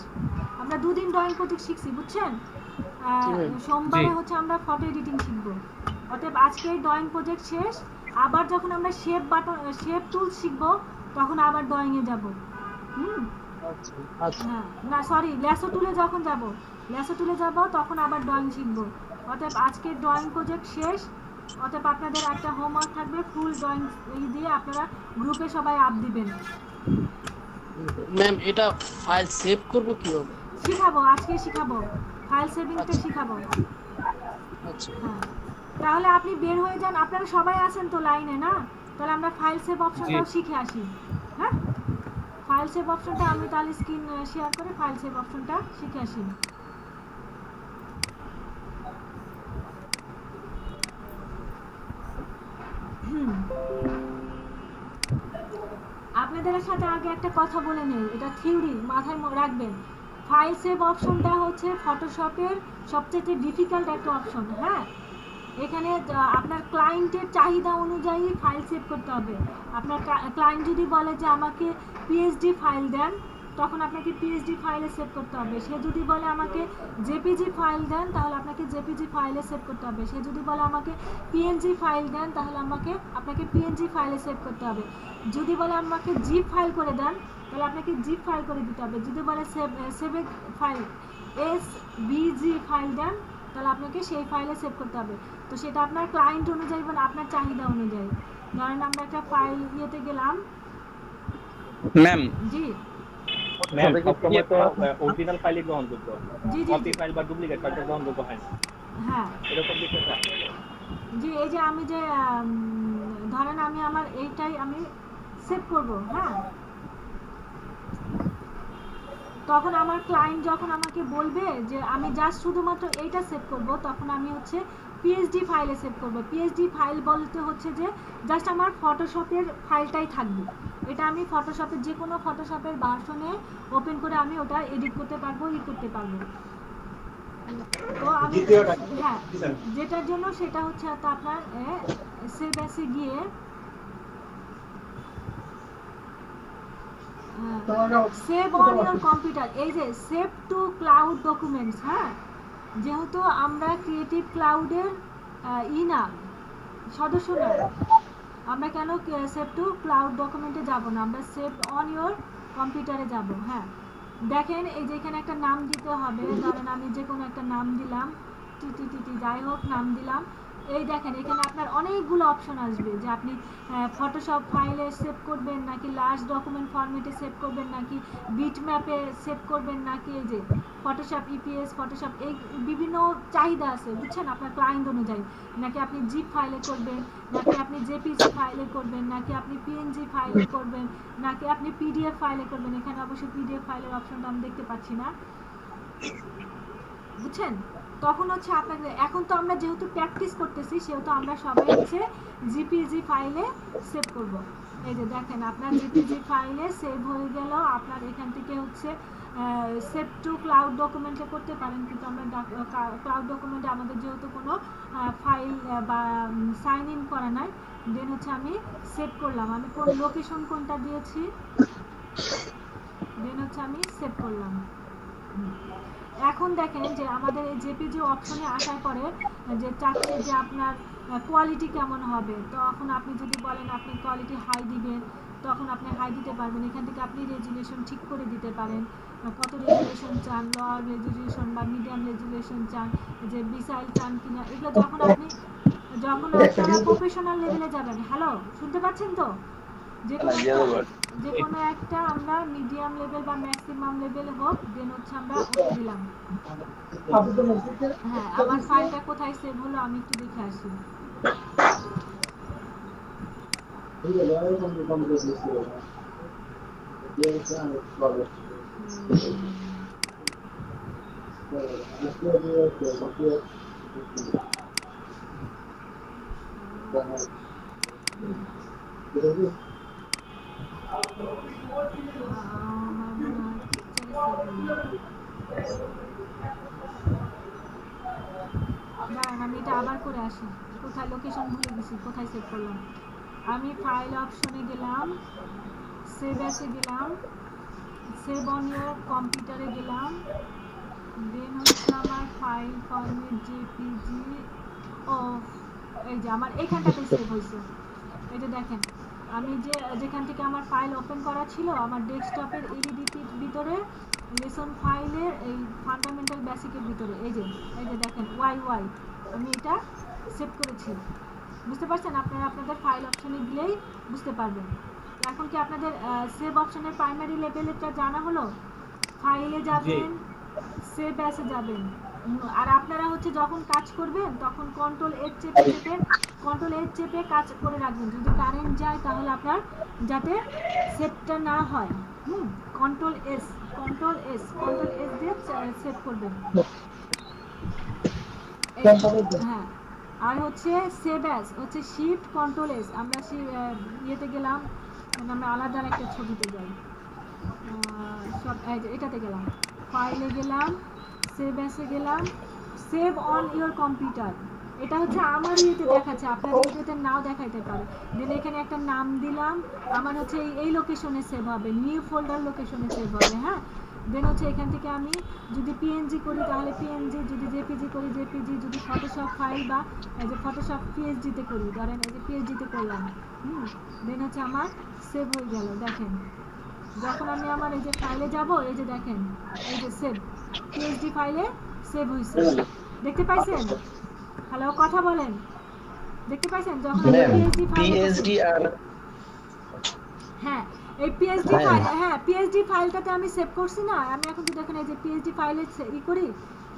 আমরা 2 দিন ড্রয়িং প্রজেক্ট শিখছি, বুঝছেন? সোমবারে হচ্ছে আমরা ফটো এডিটিং শিখবো। অতএব আজকে এই ড্রয়িং প্রজেক্ট শেষ, আবার যখন আমরা শেপ টুল শিখবো তখন আবার ড্রয়িং এ যাব। হ্যাঁ না সরি, ল্যাসো টুলে যখন যাব তখন আবার ড্রয়িং শিখবো। অতএব আজকে ড্রয়িং প্রজেক্ট শেষ, অতএব আপনাদের একটা হোমওয়ার্ক থাকবে, ফুল ড্রয়িং দিয়ে আপনারা গ্রুপে সবাই আপ দিবেন। ম্যাম এটা ফাইল সেভ করব কিভাবে? শিখাবো, আজকে শিখাবো, ফাইল সেভিংটা শিখাবো। আচ্ছা হ্যাঁ, তাহলে আপনি বের হয়ে যান, আপনারা সবাই আছেন তো লাইনে না? তাহলে আমরা ফাইল সেভ অপশনটাও শিখে আসি। হ্যাঁ, ফাইল সেভ অপশনটা আমি তাহলে স্ক্রিন শেয়ার করে ফাইল সেভ অপশনটা শিখে আসি। আপনাদের সাথে আগে একটা কথা বলে নেই, এটা থিওরি মাথায় রাখবেন। ফাইল সেভ অপশনটা হচ্ছে ফটোশপের সবচেয়ে ডিফিকাল্ট একটা অপশন। হ্যাঁ, এখানে আপনার ক্লায়েন্টের চাহিদা অনুযায়ী ফাইল সেভ করতে হবে। আপনার ক্লায়েন্ট যদি বলে যে আমাকে পিএসডি ফাইল দেন, তখন আপনাকে পিএসডি ফাইলে সেভ করতে হবে। সে যদি বলে আমাকে জেপিজি ফাইল দেন, তাহলে আপনাকে জেপিজি ফাইলে সেভ করতে হবে। সে যদি বলে আমাকে পিএনজি ফাইল দেন, তাহলে আপনাকে পিএনজি ফাইলে সেভ করতে হবে। যদি বলে আমাকে জিপ ফাইল করে দেন, তাহলে আপনাকে জিপ ফাইল করে দিতে হবে। যদি বলে সেভ ফাইল এসভিজি ফাইল দেন, তাহলে আপনাকে সেই ফাইলে সেভ করতে হবে। তো সেটা আপনার ক্লায়েন্ট অনুযায়ী এবং আপনার চাহিদা অনুযায়ী। ধরেন আমরা একটা ফাইল ইয়েতে গেলাম। ম্যাম জি ম্যাম, সবসময় তো অরিজিনাল ফাইলই গ্রহণযোগ্য, জি জি কপি ফাইল বা ডুপ্লিকেট ফাইল গ্রহণযোগ্য হয় না, হ্যাঁ এরকম বিষয়টা। জি, এই যে আমি যে ধরেন আমি আমার এইটাই আমি সেভ করব। হ্যাঁ, তখন আমার ক্লায়েন্ট যখন আমাকে বলবে যে আমি জাস্ট শুধুমাত্র এইটা সেভ করব, তখন আমি হচ্ছে পিএসডি ফাইলে সেভ করব। পিএসডি ফাইল বলতে হচ্ছে যে জাস্ট আমার ফটোশপের ফাইলটাই থাকবে। এটা আমি ফটোশপের যে কোনো ফটোশপের ভার্সনে ওপেন করে আমি ওটা এডিট করতে পারবো, করতে পারবো। তো আমি হ্যাঁ, যেটার জন্য সেটা হচ্ছে আপনার সেভ অ্যাসে গিয়ে সেভ অন ইওর কম্পিউটার, এই যে সেভ টু ক্লাউড ডকুমেন্টস। হ্যাঁ, যেহেতু আমরা ক্রিয়েটিভ ক্লাউডের না সদস্য না, আমরা কেন সেভ টু ক্লাউড ডকুমেন্টে যাব না, আমরা সেভ অন ইওর কম্পিউটারে যাব। হ্যাঁ, দেখেন এই যে এখানে একটা নাম দিতে হবে। ধরেন আমি যে কোনো একটা নাম দিলাম, টিটি যাই হোক নাম দিলাম। এই দেখেন এখানে আপনার অনেকগুলো অপশন আসবে যে আপনি ফটোশপ ফাইলে সেভ করবেন নাকি লার্জ ডকুমেন্ট ফরম্যাটে সেভ করবেন নাকি বিটম্যাপে সেভ করবেন নাকি এই যে ফটোশপ ইপিএস ফটোশপ, এই বিভিন্ন চাহিদা আছে, বুঝছেন? আপনার ক্লায়েন্ট অনুযায়ী নাকি আপনি জিপ ফাইলে করবেন, নাকি আপনি জেপিজি ফাইলে করবেন, নাকি আপনি পিএনজি ফাইলে করবেন, নাকি আপনি পিডিএফ ফাইলে করবেন। এখানে অবশ্যই পিডিএফ ফাইলের অপশনটা আমি দেখতে পাচ্ছি না, বুঝছেন? তখন হচ্ছে আপনাকে, এখন তো আমরা যেহেতু প্র্যাকটিস করতেছি সেহেতু আমরা সবাই হচ্ছে জিপিজি ফাইলে সেভ করব। এই যে দেখেন আপনার জিপিজি ফাইলে সেভ হয়ে গেল। আপনার এখান থেকে হচ্ছে সেভ টু ক্লাউড ডকুমেন্টে করতে পারেন, কিন্তু আমরা ক্লাউড ডকুমেন্টে আমাদের যেহেতু কোনো ফাইল বা সাইন ইন করা নাই, দেন হচ্ছে আমি সেভ করলাম, আমি কোন লোকেশন কোনটা দিয়েছি, দেন হচ্ছে আমি সেভ করলাম। এখন দেখেন যে আমাদের এই জেপিজি অপশনে আসার পরে যে চাচ্ছে যে আপনার কোয়ালিটি কেমন হবে, তখন আপনি যদি বলেন আপনি কোয়ালিটি হাই দিবেন, তখন আপনি হাই দিতে পারবেন। এখান থেকে আপনি রেজুলেশন ঠিক করে দিতে পারেন, কত রেজুলেশন চান, লোয়ার রেজুলেশন বা মিডিয়াম রেজুলেশন চান, যে বিসাইল চান কিনা, এগুলো যখন আপনারা প্রফেশনাল লেভেলে যাবেন। হ্যালো, শুনতে পাচ্ছেন তো? যে কোনো একটা আমরা মিডিয়াম লেভেল বা ম্যাক্সিমাম লেভেল হোক, দেন হচ্ছে আমরা ওকে দিলাম। হ্যাঁ, আমার ফাইলটা কোথায় সেভ হলো আমি একটু দেখে আসি। দাঁড়ান, আমি এটা আবার করে আসি, কোথায় লোকেশন ভুলে গেছি, কোথায় সেভ করলাম। আমি ফাইল অপশনে গেলাম, সেভ অ্যাসে গেলাম, সেভ অন ইয়োর কম্পিউটারে গেলাম, দেন হচ্ছে আমার ফাইল ফরম্যাট জেপিজি, ও এই যে আমার এইখানটাতে সেভ হয়েছে। এই যে দেখেন, আমি যেখান থেকে আমার ফাইল ওপেন করা ছিল, আমার ডেস্কটপের এলইডিপির ভিতরে লেসন ফাইলের এই ফান্ডামেন্টাল বেসিকের ভিতরে এই যে দেখেন ওয়াই আমি এটা সেভ করেছি। বুঝতে পারছেন? আপনারা আপনাদের ফাইল অপশনে গেলেই বুঝতে পারবেন। এখন কি আপনাদের সেভ অপশনের প্রাইমারি লেভেলটা জানা হলো? ফাইলে যাবেন, সেভ অ্যাসে যাবেন, আর আপনারা হচ্ছে যখন কাজ করবেন তখন কন্ট্রোল এইচ চেপে কাজ করে রাখবেন। যদি কারেন্ট যায় তাহলে আপনার যাতে সেভটা না হয়, কন্ট্রোল এস দিয়ে সেভ করবেন। হ্যাঁ, আর হচ্ছে সেভ অ্যাজ হচ্ছে শিফট কন্ট্রোল এস। আমরা ইয়েতে গেলাম, আমরা আলাদা একটা ছবিতে যাই, সব এটাতে গেলাম, ফাইলে গেলাম, সেভ অ্যাসে গেলাম, সেভ অন ইওর কম্পিউটার। এটা হচ্ছে আমার ইয়েতে দেখাচ্ছে, আপনাদের ইয়েতে নাও দেখাইতে পারে। দেন এখানে একটা নাম দিলাম, আমার হচ্ছে এই লোকেশনে সেভ হবে, নিউ ফোল্ডার লোকেশনে সেভ হবে। হ্যাঁ, দেন হচ্ছে এখান থেকে আমি যদি পিএনজি করি তাহলে পিএনজি, যদি জেপিজি করি জেপিজি, যদি ফটোশপ ফাইল বা এই যে ফটোশপ পিএসজিতে করি, ধরেন এই যে পিএসজিতে করলাম, দেন হচ্ছে আমার সেভ হয়ে গেল। দেখেন, যখন আমি আমার এই যে ফাইলে যাব, এই যে দেখেন এই যে সেভ পিএসডি ফাইলে সেভ হয়েছে, দেখতে পাইছেন? হ্যালো, কথা বলেন, দেখতে পাইছেন? যখন আমি পিএসডি আর হ্যাঁ এই পিএসডি ফাইল, হ্যাঁ পিএসডি ফাইলটাতে আমি সেভ করছি না, আমি এখন যদি দেখেন এই যে পিএসডি ফাইলে করি,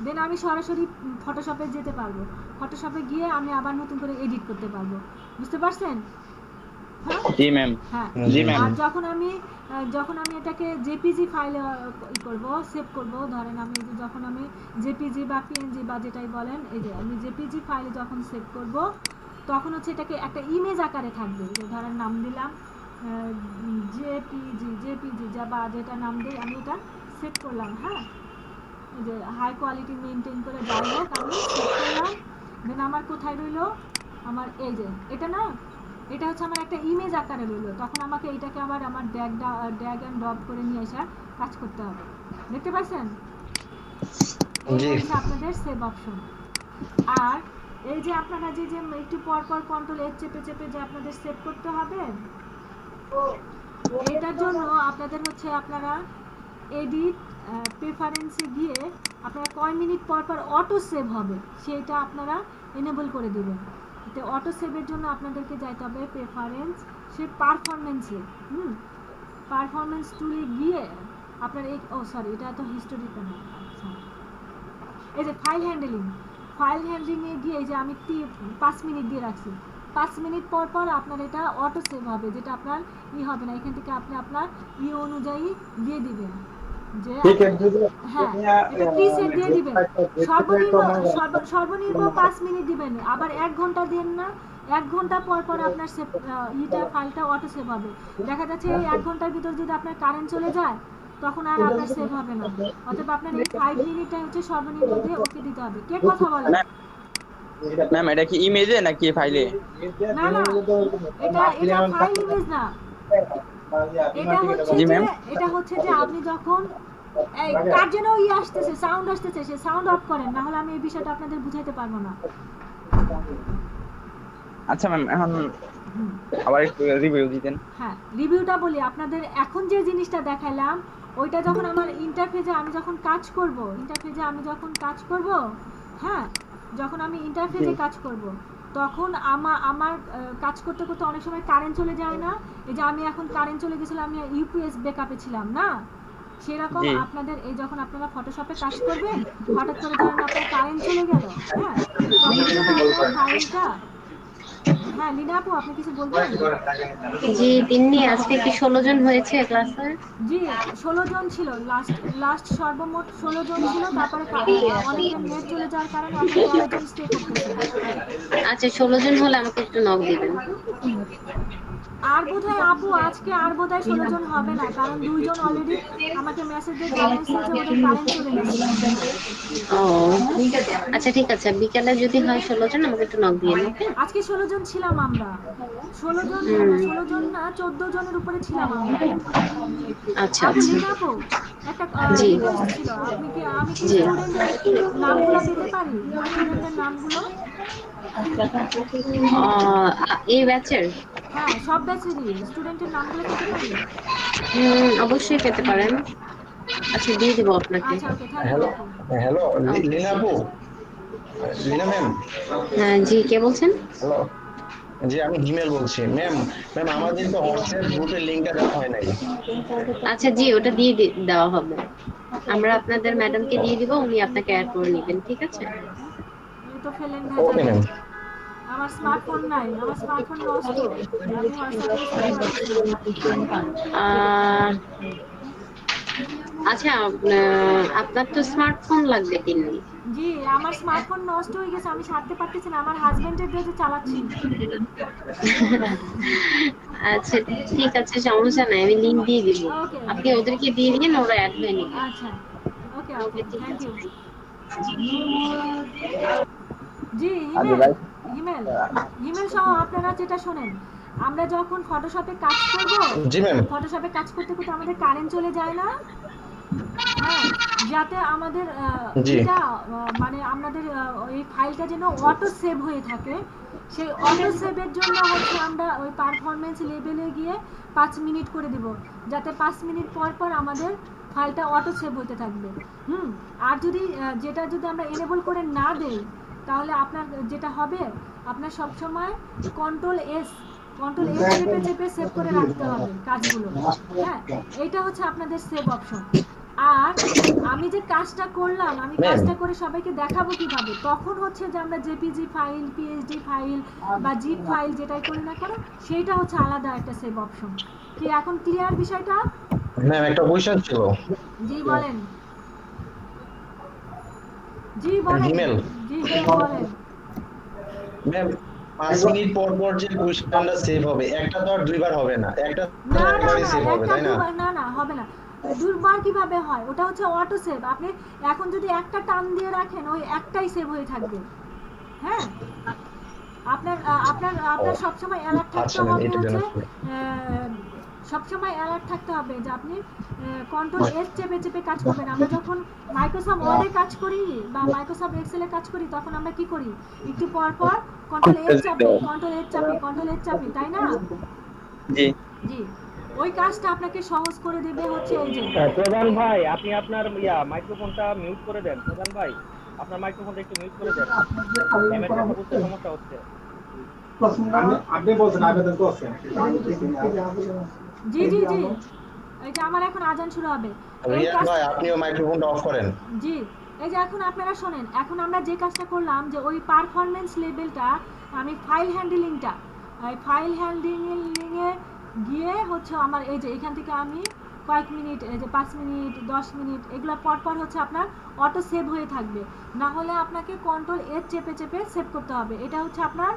দেন আমি সরাসরি ফটোশপে যেতে পারবো, ফটোশপে গিয়ে আমি আবার নতুন করে এডিট করতে পারবো। বুঝতে পারছেন? জি ম্যাম। হ্যাঁ জি ম্যাম। আর যখন আমি এটাকে জেপিজি ফাইলে করব, সেভ করব, ধরেন আমি যখন আমি জেপিজি বা পিএনজি বা যেটাই বলেন, এই যে আমি জেপিজি ফাইলে যখন সেভ করব, তখন হচ্ছে এটাকে একটা ইমেজ আকারে থাকবে। যে ধরেন নাম দিলাম জেপিজি বা যেটা নাম দিই, আমি এটা সেভ করলাম। হ্যাঁ, এই যে হাই কোয়ালিটি মেনটেন করে যাই হোক আমি সেভ করলাম। দেন আমার কোথায় রইলো, আমার এই যে এটা না, এটা হচ্ছে আমার একটা ইমেজ আকারে রইলো। তখন আমাকে এটাকে আবার আমার ড্র্যাগ অ্যান্ড ড্রপ করে নিয়ে এসে কাজ করতে হবে। দেখতে পাচ্ছেন? এই হচ্ছে আপনাদের সেভ অপশন। আর এই যে আপনারা যে একটু পর কন্ট্রোল এর চেপে যে আপনাদের সেভ করতে হবে, এটার জন্য আপনাদের হচ্ছে আপনারা এডিট প্রেফারেন্সে গিয়ে আপনারা কয় মিনিট পর অটো সেভ হবে সেটা আপনারা এনেবল করে দিবেন। তো অটো সেভের জন্য আপনাদেরকে যাইতে হবে প্রেফারেন্স, সে পারফরমেন্সে, পারফরমেন্স টুলে গিয়ে আপনার এই এটা তো হিস্টোরিতে না, আচ্ছা এই যে ফাইল হ্যান্ডলিংয়ে গিয়ে এই যে আমি 5 মিনিট দিয়ে রাখছি, 5 মিনিট পর আপনার এটা অটো সেভ হবে, যেটা আপনার হবে না। এখান থেকে আপনি আপনার অনুযায়ী দিয়ে দিবেন, যে হ্যাঁ এটা প্রিসেট দিয়ে দিবেন। সর্বনিম্ন 5 মিনিট দিবেন, আবার 1 ঘন্টা দেন না। 1 ঘন্টা পর আপনার ফাইলটা অটো সেভ হবে। দেখা যাচ্ছে এই 1 ঘন্টার ভিতর যদি আপনার কারেন্ট চলে যায়, তখন আর আপনার সেভ হবে না। অতএব আপনার এই 5 মিনিটটা হচ্ছে সর্বনিম্ন দিয়ে ওকে দিতে হবে। কে কথা বলে? ম্যাম এটা কি ইমেজে নাকি ফাইলে? না না, এটা ফাইল ইমেজ না। এটা হচ্ছে যে আপনি যখন এই কার যেন আসতেছে, সাউন্ড আসতেছে, সে সাউন্ড অফ করেন, না হলে আমি এই বিষয়টা আপনাদের বুঝাইতে পারবো না। আচ্ছা ম্যাম, এখন আবার একটু রিভিউ দিতেন। হ্যাঁ, রিভিউটা বলি আপনাদের। এখন যে জিনিসটা দেখাইলাম ওইটা যখন আমার ইন্টারফেসে আমি যখন কাজ করব, হ্যাঁ, যখন আমি ইন্টারফেসে কাজ করব তখন আমার কাজ করতে করতে অনেক সময় কারেন্ট চলে যায় না? এই যে আমি এখন কারেন্ট চলে গেছিল, আমি ইউপিএস ব্যাকআপে ছিলাম না, সেরকম আপনাদের এই যখন আপনারা ফটোশপে কাজ করবেন হঠাৎ করে ধরেন আপনার কারেন্ট চলে গেল, হ্যাঁ, তখন ফাইলটা, হ্যাঁ লীনা আপু আপনি কিছু বলবেন? জি তিন্নি, আজকে কি 16 জন হয়েছে ক্লাসে? জি 16 জন ছিল, লাস্ট সর্বমোট 16 জন ছিল, তারপরে অনেকের নেট চলে যাওয়ার কারণে আপনারা 12 জন স্টে করতেছেন। আচ্ছা 16 জন হলে আমাকে একটু নক দিবেন। আর বোধহয় আপু আজকে আর বোধহয় 16 জন হবে না, কারণ 2 জন অলরেডি আমাকে মেসেজ দিয়ে জানিয়েছে যে ওদের কারেন্ট চলে গেছে। ও আচ্ছা ঠিক আছে, বিকালে যদি হয় 16 জন আমাকে একটু নক দিয়েন। আজকে 16 জন ছিলাম আমরা, 16 জন না 14 জনের উপরে ছিলাম আমরা। আচ্ছা আপু আচ্ছা লীনা আপু একটা রিকোয়েস্ট ছিল, আমি কি স্টুডেন্টদের নামগুলো দিতে পারি? স্টুডেন্টদের নামগুলো এই ব্যাচের? হ্যাঁ সব ব্যাচেরই স্টুডেন্টের নামগুলো দিতে পারি? অবশ্যই পেতে পারেন। আচ্ছা দিয়ে দেব আপনাকে। আচ্ছা ওকে, হ্যালো লীনা আপু, লীনা ম্যাম। হ্যাঁ জি, কে বলছেন? হ্যালো জি, আমি হিমেল বলছি। ম্যাম আমাদের তো হোয়াটসঅ্যাপ গ্রুপের লিংকটা দেওয়া হয় নাই। আচ্ছা জি, ওটা দিয়ে দেওয়া হবে। আমরা আপনাদের ম্যাডামকে দিয়ে দিব, উনি আপনাকে অ্যাড করে নেবেন, ঠিক আছে? এই তো ফেলেন ওকে ম্যাম। আমার স্মার্টফোন নাই, আমার স্মার্টফোন নষ্ট। আমি আচ্ছা আপনার তো স্মার্টফোন লাগবে তিন্নি। জি আমার স্মার্টফোন নষ্ট হয়ে গেছে, আমি ছাড়তে পারতেছি না, আমার হাজবেন্ডের দিয়ে চালাচ্ছি। আচ্ছা ঠিক আছে, সমস্যা নাই, আমি লিংক দিয়ে দিব, আপনি ওদেরকে দিয়ে দিন, ওরা অ্যাড হয়ে নিবে। আচ্ছা ওকে ওকে, থ্যাংক ইউ। জি হিমেল সহ আপনারা যেটা শোনেন, আমরা যখন ফটোশপে কাজ করব, ফটোশপে কাজ করতে করতে আমাদের কারেন্ট চলে যায় না? হ্যাঁ, যাতে আমাদের এটা মানে আমাদের এই ফাইলটা যেন অটো সেভ হয়ে থাকে, সেই অটো সেভের জন্য হচ্ছে আমরা ওই পারফরম্যান্স লেভেলে গিয়ে 5 মিনিট করে দিব, যাতে 5 মিনিট পর পর আমাদের ফাইলটা অটো সেভ হতে থাকবে। আর যদি আমরা এনেবল করে না দেই, তাহলে আপনার যেটা হবে, আপনার সবসময় কন্ট্রোল এস চেপে সেভ করে রাখতে হবে কাজগুলো। হ্যাঁ, এটা হচ্ছে আপনাদের সেভ অপশন। আর আমি যে কাজটা করলাম, আমি কাজটা করে সবাইকে দেখাবো কিভাবে, তখন হচ্ছে যে আমরা জেপিজি ফাইল, পিএসডি ফাইল বা জিপ ফাইল যেটাই করি না কেন, সেটা হচ্ছে আলাদা একটা সেভ অপশন। কি এখন ক্লিয়ার বিষয়টা? ম্যাম একটা কোশ্চেন ছিল। জি বলেন। জি বলেন। ম্যাম 5 মিনিট পর পর যে কোশ্চেনটা সেভ হবে, একটা তো আর দুইবার হবে না, একটা একবারই সেভ হবে, তাই না? না হবে না, দুইবার কিভাবে হয়? ওটা হচ্ছে অটো সেভ। আপনি এখন যদি একটা টান দিয়ে রাখেন, ওই একটাই সেভ হয়ে থাকবে। হ্যাঁ, আপনার সবসময় অ্যালার্ট থাকতে হবে, সবসময় অ্যালার্ট থাকতে হবে যে আপনি কন্ট্রোল এস চেপে কাজ করবেন। আমরা যখন মাইক্রোসফট ওয়ার্ডে কাজ করি বা মাইক্রোসফট এক্সেলে কাজ করি, তখন আমরা কি করি? একটু পর পর কন্ট্রোল এস চাপি, তাই না? জি ওই কাজটা আপনাকে সহজ করে দেবে হচ্ছে এই যে প্রধান ভাই, আপনি আপনার মাইক্রোফোনটা মিউট করে দেন। প্রধান ভাই, আপনার মাইক্রোফোনটা একটু মিউট করে দেন, এমএর কথা বলতে সমস্যা হচ্ছে। আপনি বলছেন আবেদন করছেন। জি এই যে আমার এখন আজান শুরু হবে, রিয়াদ ভাই আপনিও মাইক্রোফোনটা অফ করেন। জি এই যে এখন আপনারা শোনেন, এখন আমরা যে কাজটা করলাম, যে ওই পারফরম্যান্স লেভেলটা আমি ফাইল হ্যান্ডলিংয়ে গিয়ে হচ্ছে আমার এই যে এখান থেকে আমি কয়েক মিনিট, এই যে 5 মিনিট 10 মিনিট এগুলো পর হচ্ছে আপনার অটো সেভ হয়ে থাকবে। না হলে আপনাকে কন্ট্রোল এস চেপে সেভ করতে হবে। এটা হচ্ছে আপনার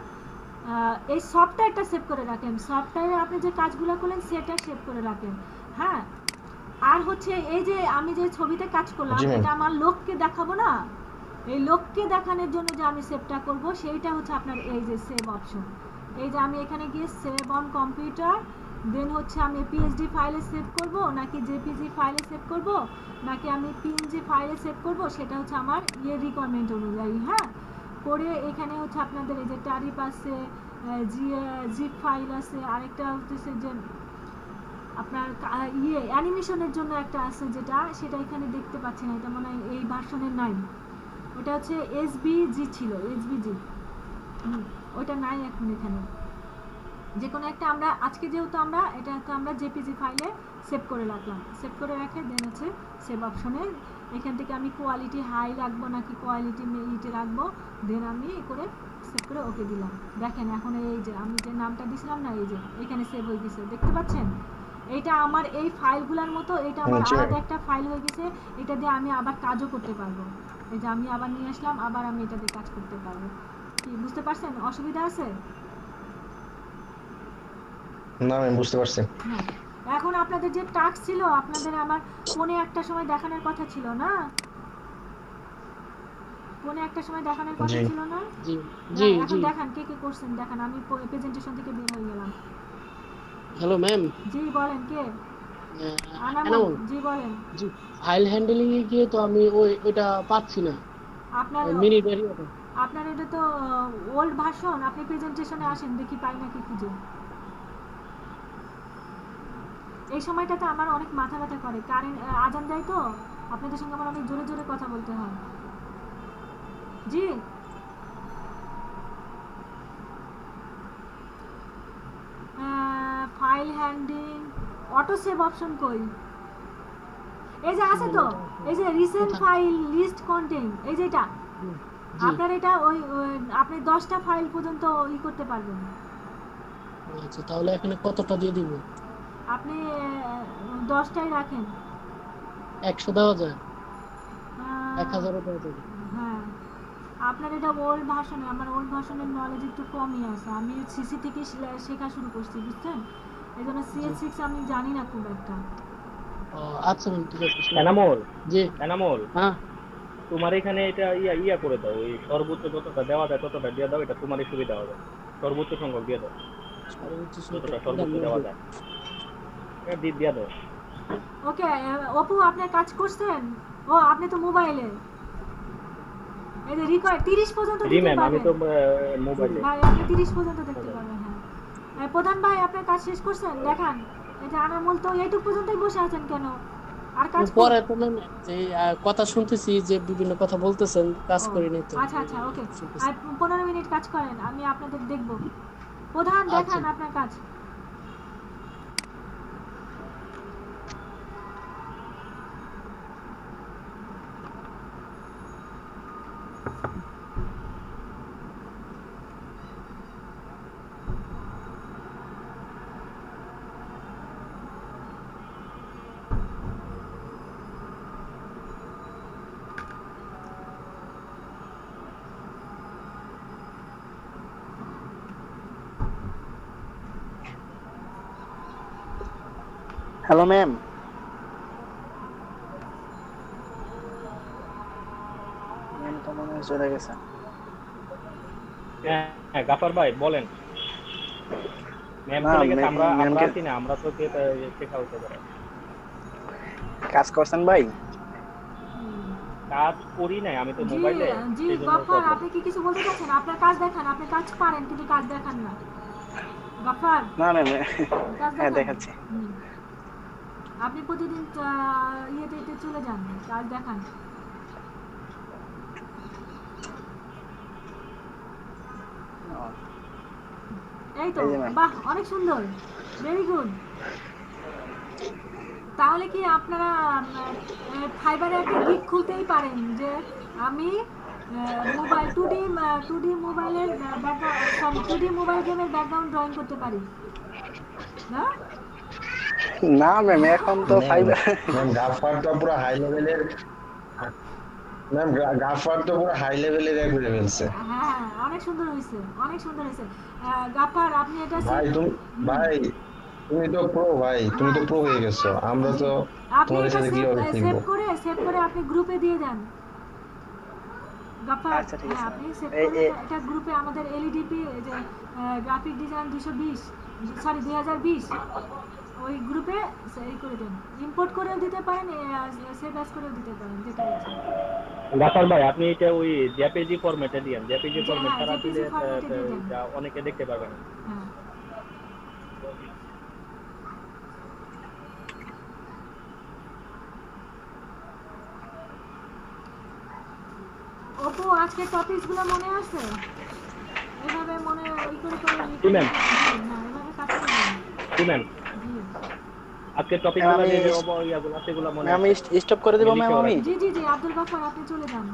এই সফটওয়্যারটা সেভ করে রাখেন, সফটওয়্যারে আপনি যে কাজগুলো করলেন সেটা সেভ করে রাখেন। হ্যাঁ, আর হচ্ছে এই যে আমি যে ছবিতে কাজ করলাম জি ম্যাম। এটা আমার লোককে দেখাবো না, এই লোককে দেখানোর জন্য যে আমি সেভটা করব সেইটা হচ্ছে আপনার এই যে সেভ অপশন। এই যে আমি এখানে গিয়ে সেভ অন কম্পিউটার, দেন হচ্ছে আমি পিএসডি ফাইলে সেভ করব নাকি জেপিজি ফাইলে সেভ করব নাকি আমি পিএনজি ফাইলে সেভ করব, সেটা হচ্ছে আমার রিকোয়ারমেন্ট অনুযায়ী। হ্যাঁ, করে এখানে হচ্ছে আপনাদের এই যে টারিপ আছে, জিপ ফাইল আছে, আরেকটা হচ্ছে যে আপনার অ্যানিমেশনের জন্য একটা আছে সেটা এখানে দেখতে পাচ্ছি না, এটা মনে হয় এই ভার্সনের নাই। ওটা হচ্ছে এসবিজি ছিল, এসবিজি, ওটা নাই এখন এখানে। যে কোনো একটা আমরা আজকে যেহেতু আমরা জেপিজি ফাইলে সেভ করে রাখলাম, সেভ করে রেখে দেন হচ্ছে সেভ অপশনে এখান থেকে আমি কোয়ালিটি হাই রাখবো নাকি কোয়ালিটি মিডিয়ামে রাখবো, দেন আমি করে সেভ করে ওকে দিলাম। দেখেন এখন এই যে আমি যে নামটা দিছিলাম না, এই যে এখানে সেভ হয়ে গেছে, দেখতে পাচ্ছেন? এটা আমার এই ফাইলগুলোর মতো এটা আমার আলাদা একটা ফাইল হয়ে গেছে, এটা দিয়ে আমি আবার কাজও করতে পারবো। এই যে আমি আবার নিয়ে আসলাম, আবার আমি এটা দিয়ে কাজ করতে পারবো। কি বুঝতে পারছেন? অসুবিধা আছে? না ম্যাম, বুঝতে পারছি। হ্যাঁ, এখন আপনাদের যে টাস্ক ছিল আপনাদের আমার ফোনে একটা সময় দেখানোর কথা ছিল না, ফোনে একটা সময় দেখানোর কথা ছিল না? জি জি এখন জি। দেখান কে কে করছেন, দেখান। আমি প্রেজেন্টেশন থেকে বের হয়ে গেলাম। Hello ma'am. জি বলেন, কে? আনামুল। আনামুল। জি বলেন। জি, ফাইল হ্যান্ডলিং এ গিয়ে তো আমি ওইটা পাচ্ছি না, আপনার মিনিট এরিয়াটা। আপনার এটা তো ওল্ড ভার্সন, আপনি প্রেজেন্টেশনে আসেন, দেখি পাই নাকি খুঁজে। এই সময়টাতে আমার অনেক মাথা ব্যথা করে, কারেন্ট আজান দেয় তো, আপনাদের সঙ্গে আমার অনেক জোরে জোরে কথা বলতে হয়। জি file handling auto save option কই? এই যে আছে তো, এই যে রিসেন্ট ফাইল লিস্ট কন্টেন্ট, এই যে এটা আপনার, এটা ওই আপনি 10টা ফাইল পর্যন্ত করতে পারবেন। আচ্ছা, তাহলে এখানে কতটা দিয়ে দিব? আপনি 10টাই রাখেন। 100 দেওয়া যায়? 1000 দেওয়া যাবে? হ্যাঁ, আপনার এটা ওল্ড ভার্সনে, আমার ওল্ড ভার্সনের নলেজ একটু কমই আছে, আমি সিসি থেকে শেখা শুরু করছি, বুঝছেন? এই জন্য CS6 আমি জানি না খুব একটা। আচ্ছা ম্যাম, ঠিক আছে। এনামুল, জি এনামুল, হ্যাঁ, তোমার এখানে এটা ইয়া করে দাও, এই সর্বোচ্চ যতটা দেওয়া যায় ততটা দিয়ে দাও, এটা তোমারই সুবিধা হবে, সর্বোচ্চ সংখ্যক দিয়ে দাও, যতটা সর্বোচ্চ দেওয়া যায় দিয়ে দাও। ওকে অপু, আপনি কাজ করছেন? ও আপনি তো মোবাইলে এই যে রিকোয়ার 30 পর্যন্ত জি দিতে ম্যাম, আমি পারবেন। তো মোবাইলে। ভাই আপনি 30 পর্যন্ত দেখতে পারবেন। হ্যাঁ, প্রধান ভাই আপনার কাজ শেষ করছেন? দেখান। এই যে আনামুল তো এইটুকু পর্যন্তই বসে আছেন কেন? আর কাজ পরে তো ম্যাম যে কথা শুনতেছি যে বিভিন্ন কথা বলতেছেন, কাজ করিনি তো। আচ্ছা আচ্ছা, ওকে, আর 15 মিনিট কাজ করেন, আমি আপনাদের দেখব। প্রধান দেখান আপনার কাজ। Hello ma'am. ম্যাম তো মনে হয় চলে গেছে। হ্যাঁ গাফার ভাই বলেন। ম্যাম চলে গেছে, আমরা আছি না, আমরা তো শেখা হতে পারে। কাজ করছেন ভাই? কাজ করি নাই, আমি তো মোবাইলে। জি গাফার, আপনি কি কিছু বলতে চাচ্ছেন? আপনার কাজ দেখান, আপনি কাজ পারেন কিন্তু কাজ দেখান না। গাফার না ম্যাম, হ্যাঁ দেখাচ্ছি। আপনি প্রতিদিন ইয়েতে চলে যান, কাজ দেখান। এই তো, বাহ, অনেক সুন্দর, ভেরি গুড। তাহলে কি আপনারা ফাইবারে একটা গিগ খুলতেই পারেন যে আমি মোবাইল 2D মোবাইলের ব্যাকগ্রাউন্ড, 2D মোবাইল গেমের ব্যাকগ্রাউন্ড ড্রয়িং করতে পারি না? না ম্যাম, এখন তো ফাইবার ম্যাম গাফার তো পুরো হাই লেভেলের, ম্যাম গাফার তো পুরো হাই লেভেলের করে ফেলছে। হ্যাঁ, অনেক সুন্দর হয়েছে, অনেক সুন্দর হয়েছে। গাফার আপনি এটা ভাই তুমি ভাই তুমি তো প্রো ভাই, তুমি তো প্রো হয়ে গেছো, আমরা তো আপনি তোমাদের এটা সাথে কিভাবে সেভ খেলবো? করে আপনি গ্রুপে দিয়ে দেন গাফার। আচ্ছা, ঠিক হ্যাঁ আছে। আপনি সেভ এই- করে এই- এটা গ্রুপে আমাদের এলইডিপি যে গ্রাফিক ডিজাইন 220 সরি 2020 ওই গ্রুপে এই করে দেন। ইম্পোর্ট করেও দিতে পারেন, সেভ অ্যাজ করেও দিতে পারেন, যেটা ইচ্ছা। গাফার ভাই আপনি এটা ওই জেপিজি ফরম্যাটে দিয়েন, জেপিজি হ্যাঁ, ফরম্যাট ছাড়া JPG দিলে ফরম্যাটে দিয়ে দেন। যা অনেকে দেখতে পারবে না। হ্যাঁ অপু আজকে টপিকসগুলো মনে আছে? এভাবে মনে ই করে জি ম্যাম। না এভাবে কাজ করবেন না। জি ম্যাম, জি আজকে টপিকগুলো আমি- যে ইয়াগুলো সেগুলো মনে আমি আছে? স্টপ করে দেবো ম্যাম আমি। জি জি জি আব্দুল গফফার আপনি চলে যান।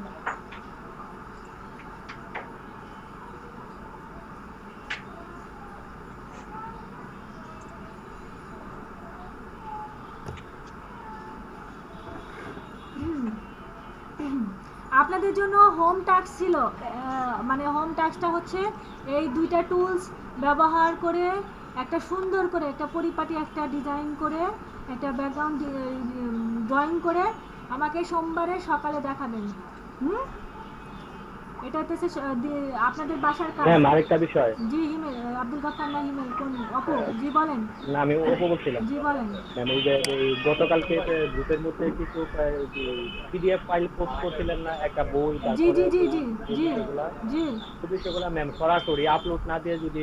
আপনাদের জন্য হোম টাস্ক ছিল, মানে হোম টাস্কটা হচ্ছে এই দুইটা টুলস ব্যবহার করে একটা সুন্দর করে একটা পরিপাটি একটা ডিজাইন করে একটা ব্যাকগ্রাউন্ড ড্রয়িং করে আমাকে সোমবারে সকালে দেখাবেন। এটা হচ্ছে আপনাদের বাসার কাজ। ম্যাম আরেকটা বিষয়। জি হিমেল, আব্দুল গফফার না হিমেল কোন অপু? জি বলেন। না আমি ওপো বলছিলাম। জি বলেন। ম্যাম ওই যে এই গতকালকে গ্রুপের মধ্যে কিছু পিডিএফ ফাইল পোস্ট করছিলেন না, একটা বই, জি জি জি জি জি জি সেগুলো ম্যাম সরাসরি আপলোড না দিয়ে যদি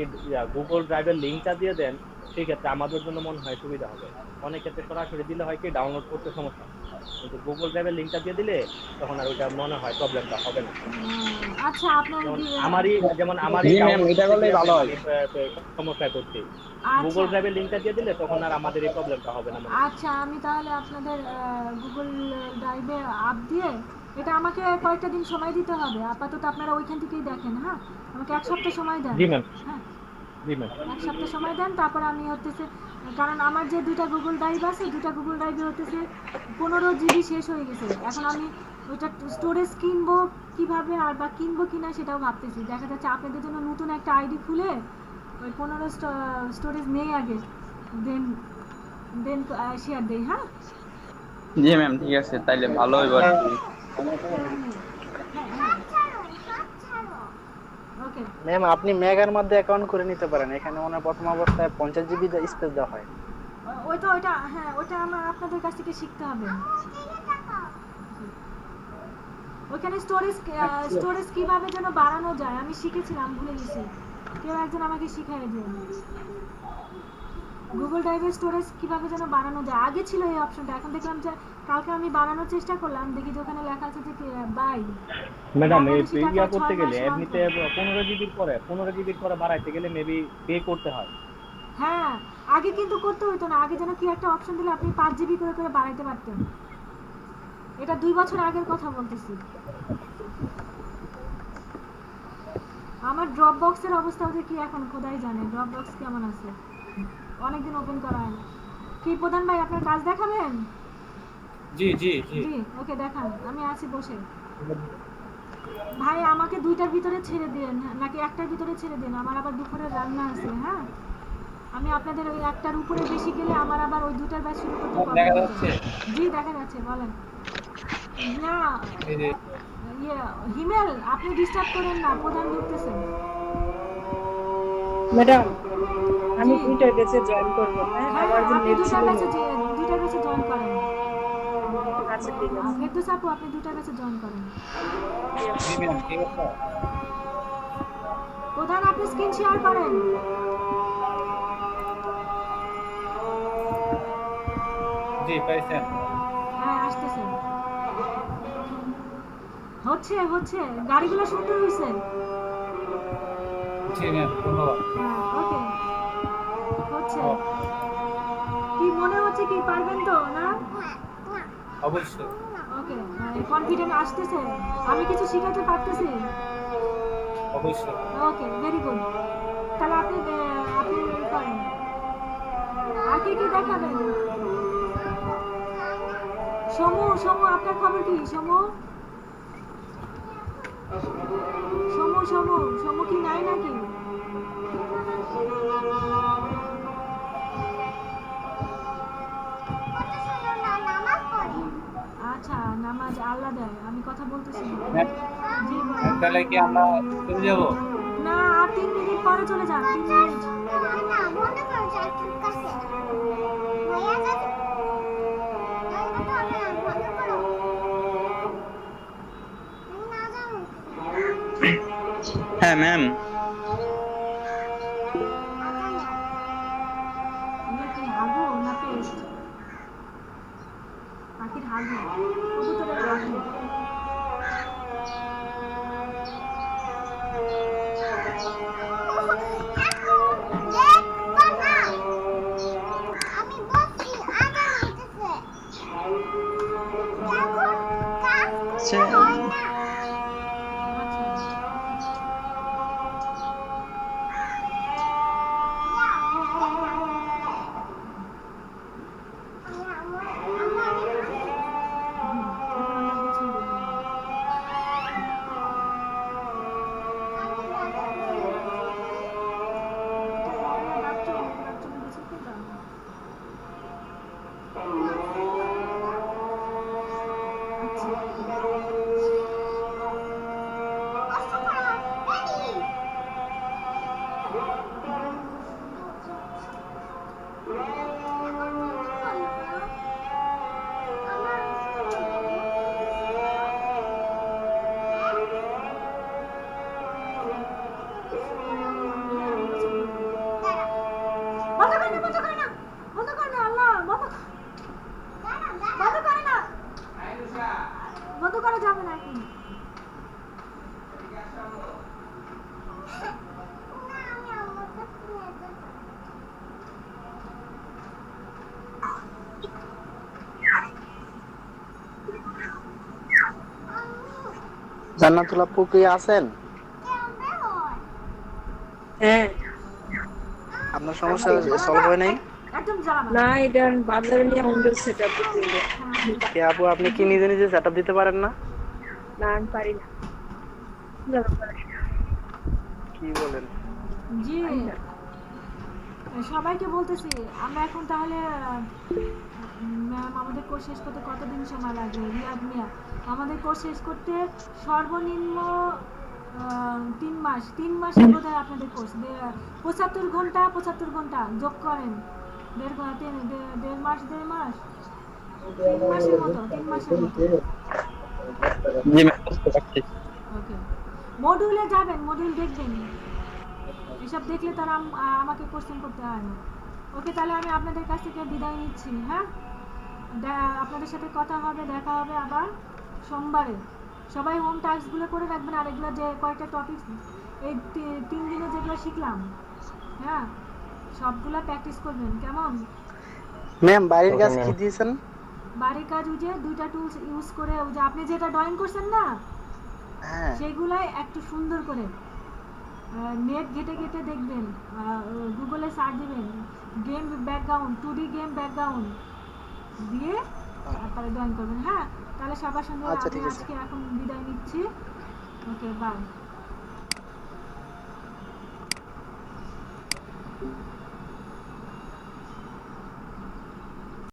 গুগল ড্রাইভের লিঙ্কটা দিয়ে দেন সেক্ষেত্রে আমাদের জন্য মনে হয় সুবিধা হবে। অনেক ক্ষেত্রে সরাসরি দিলে হয় কি ডাউনলোড করতে সমস্যা, কিন্তু গুগল ড্রাইভের লিঙ্কটা দিয়ে দিলে তখন আর ওইটা মনে হয় প্রবলেমটা হবে না। আচ্ছা আপনার আমারই জি ম্যাম, এটা করলেই ভালো হয়। সমস্যা করছি, আচ্ছা। গুগল ড্রাইভের লিঙ্কটা দিয়ে দিলে তখন আর আমাদের এই প্রবলেমটা হবে না। আচ্ছা আমি তাহলে আপনাদের গুগল ড্রাইভে আপ দিয়ে এটা আমাকে কয়েকটা দিন সময় দিতে হবে। আপাতত আপনারা ওইখান থেকেই দেখেন। হ্যাঁ আমাকে এক সপ্তাহ সময় দেন। জি ম্যাম। হ্যাঁ জি ম্যাম। এক সপ্তাহ সময় দেন, তারপর আমি হতেছে, কারণ আমার যে দুইটা গুগল ড্রাইভ আছে, দুইটা গুগল ড্রাইভে হতেছে 15 জিবি শেষ হয়ে গেছে। এখন আমি ওইটা স্টোরেজ কিনবো কিভাবে আর বা কিনবো কিনা সেটাও ভাবতেছি। দেখা যাচ্ছে আপনাদের জন্য নতুন একটা আইডি খুলে ওই 15 স্টোরেজ নেই আগে, দেন শেয়ার দেই। হ্যাঁ জি ম্যাম, ঠিক আছে, তাইলে ভালো হইব আর কি। ওকে ম্যাম আপনি মেগার মধ্যে অ্যাকাউন্ট করে নিতে পারেন, এখানে ওনার প্রথম অবস্থায় 50 জিবি স্পেস দেওয়া হয়। ওইটা হ্যাঁ ওইটা আমার আপনাদের কাছ থেকে শিখতে হবে। ওখানে স্টোরেজ কিভাবে যেন বাড়ানো যায় আমি শিখেছিলাম, ভুলে গেছি। কেউ একজন আমাকে শিখিয়ে দিন গুগল ড্রাইভের স্টোরেজ কিভাবে যেন বাড়ানো যায়। আগে ছিল এই অপশনটা, এখন দেখলাম যে কালকে আমি বাড়ানোর চেষ্টা করলাম, দেখি যে ওখানে লেখা আছে যে বাই। ম্যাডাম এই ইয়া করতে গেলে এমনিতে 15 জিবির পরে বাড়াইতে গেলে মেবি পে করতে হয়। হ্যাঁ আগে কিন্তু করতে হতো না, আগে যেন কি একটা অপশন দিলে আপনি 5 জিবি করে করে বাড়াইতে পারতেন। এটা 2 বছর আগের কথা বলতেছি। আমার ড্রপ বক্সের অবস্থা হচ্ছে কি এখন খোদাই জানে, ড্রপ বক্স কেমন আছে, অনেকদিন ওপেন করা হয় না। কি প্রধান ভাই আপনার কাজ দেখাবেন? জি জি জি জি ওকে দেখান, আমি আছি বসে। ভাই আমাকে 2টার ভিতরে ছেড়ে দেন নাকি 1টার ভিতরে ছেড়ে দেন, আমার আবার দুপুরে রান্না আছে। হ্যাঁ আমি আপনাদের ওই 1টার উপরে বেশি গেলে আমার আবার ওই 2টার ব্যাচ শুরু করতে পারবো। দেখা যাচ্ছে? জি দেখা যাচ্ছে, বলেন। না এই যে হিমেল আপনি ডিস্টার্ব করেন না, প্রধান ঢুকতেছেন। ম্যাডাম আমি দুইটার ব্যাচে জয়েন করব। হ্যাঁ আমার যে আপনি নেট ছিল না। দুইটার ব্যাচে জয়েন করেন। আচ্ছা ঠিক আছে। ফেরদৌস আপু আপনি দুইটার ব্যাচে জয়েন করেন। জি ম্যাম, ঠিক আছে। প্রধান আপনি স্ক্রিন শেয়ার করেন। জি পাইছেন? হ্যাঁ আসতেছে, হচ্ছে গাড়িগুলো সুন্দর হয়েছে। জি ম্যাম, ধন্যবাদ। ওকে হচ্ছে কি মনে হচ্ছে কি পারবেন তো না? অবশ্যই। ওকে কনফিডেন্ট আসতেছে, আমি কিছু শিখাতে পারতেছি। অবশ্যই। Okay very good. তাহলে আপনি করেন। আর কি দেখাবেন? সমু আপনার খবর কি? সমু কি নাই নাকি? আচ্ছা নামাজ আল্লাহ দেয়, আমি কথা বলতেছি না। জি বলেন। তাহলে কি আমরা চলে যাব? না আর 3 মিনিট পরে চলে যান, 3 মিনিট। হ্যাঁ ম্যাম। এটা কি হাগু না পেস্ট? পাখির হাগু, কবুতরের হাগু। বন্ধ করা যাবে না এখন। জান্নাতুল আপু কি আছেন? হ্যাঁ। আপনার সমস্যা সলভ হয় নাই? একদম জ্বালা না এটা বাজারে নিয়ে উইন্ডোজ সেটআপ দিতে হবে। কে আপু আপনি কি নিজে নিজে সেটআপ দিতে পারেন না? না আমি পারি না। কি বলেন? জি সবাইকে বলতেছি আমরা এখন তাহলে ম্যাম আমাদের কোর্স শেষ করতে কতদিন সময় লাগবে? রিয়াদ মিয়া আমাদের কোর্স শেষ করতে সর্বনিম্ন 3 মাস, 3 মাসের বোধহয় আপনাদের কোর্স 75 ঘন্টা যোগ করেন, 1.5 মাস 3 মাসের মতো 3 মাসের মতো। জি ম্যাম বুঝতে পারছি। ওকে মডিউলে যাবেন, মডিউল দেখবেন, এসব দেখলে তারা আমাকে কোশ্চেন করতে হয় না। ওকে তাহলে আমি আপনাদের কাছ থেকে বিদায় নিচ্ছি। হ্যাঁ আপনাদের সাথে কথা হবে, দেখা হবে আবার সোমবারে। সবাই হোম টাস্কগুলো করে রাখবেন, আর এগুলো যে কয়েকটা টপিক এই 3 দিনে যেগুলো শিখলাম হ্যাঁ সবগুলো প্র্যাকটিস করবেন কেমন? ম্যাম বাড়ির কাজ কি দিয়েছেন? বাড়ির কাজ ওই যে 2টা টুলস ইউজ করে ওই যে আপনি যেটা ড্রয়িং করছেন না হ্যাঁ সেগুলাই একটু সুন্দর করে নেট ঘেটে ঘেটে দেখবেন, গুগলে সার্চ দিবেন game background 2D game background দিয়ে তারপরে ড্রয়িং করবেন। হ্যাঁ তাহলে সবার সঙ্গে আচ্ছা ঠিক আছে। আজকে এখন বিদায় নিচ্ছি। Okay bye.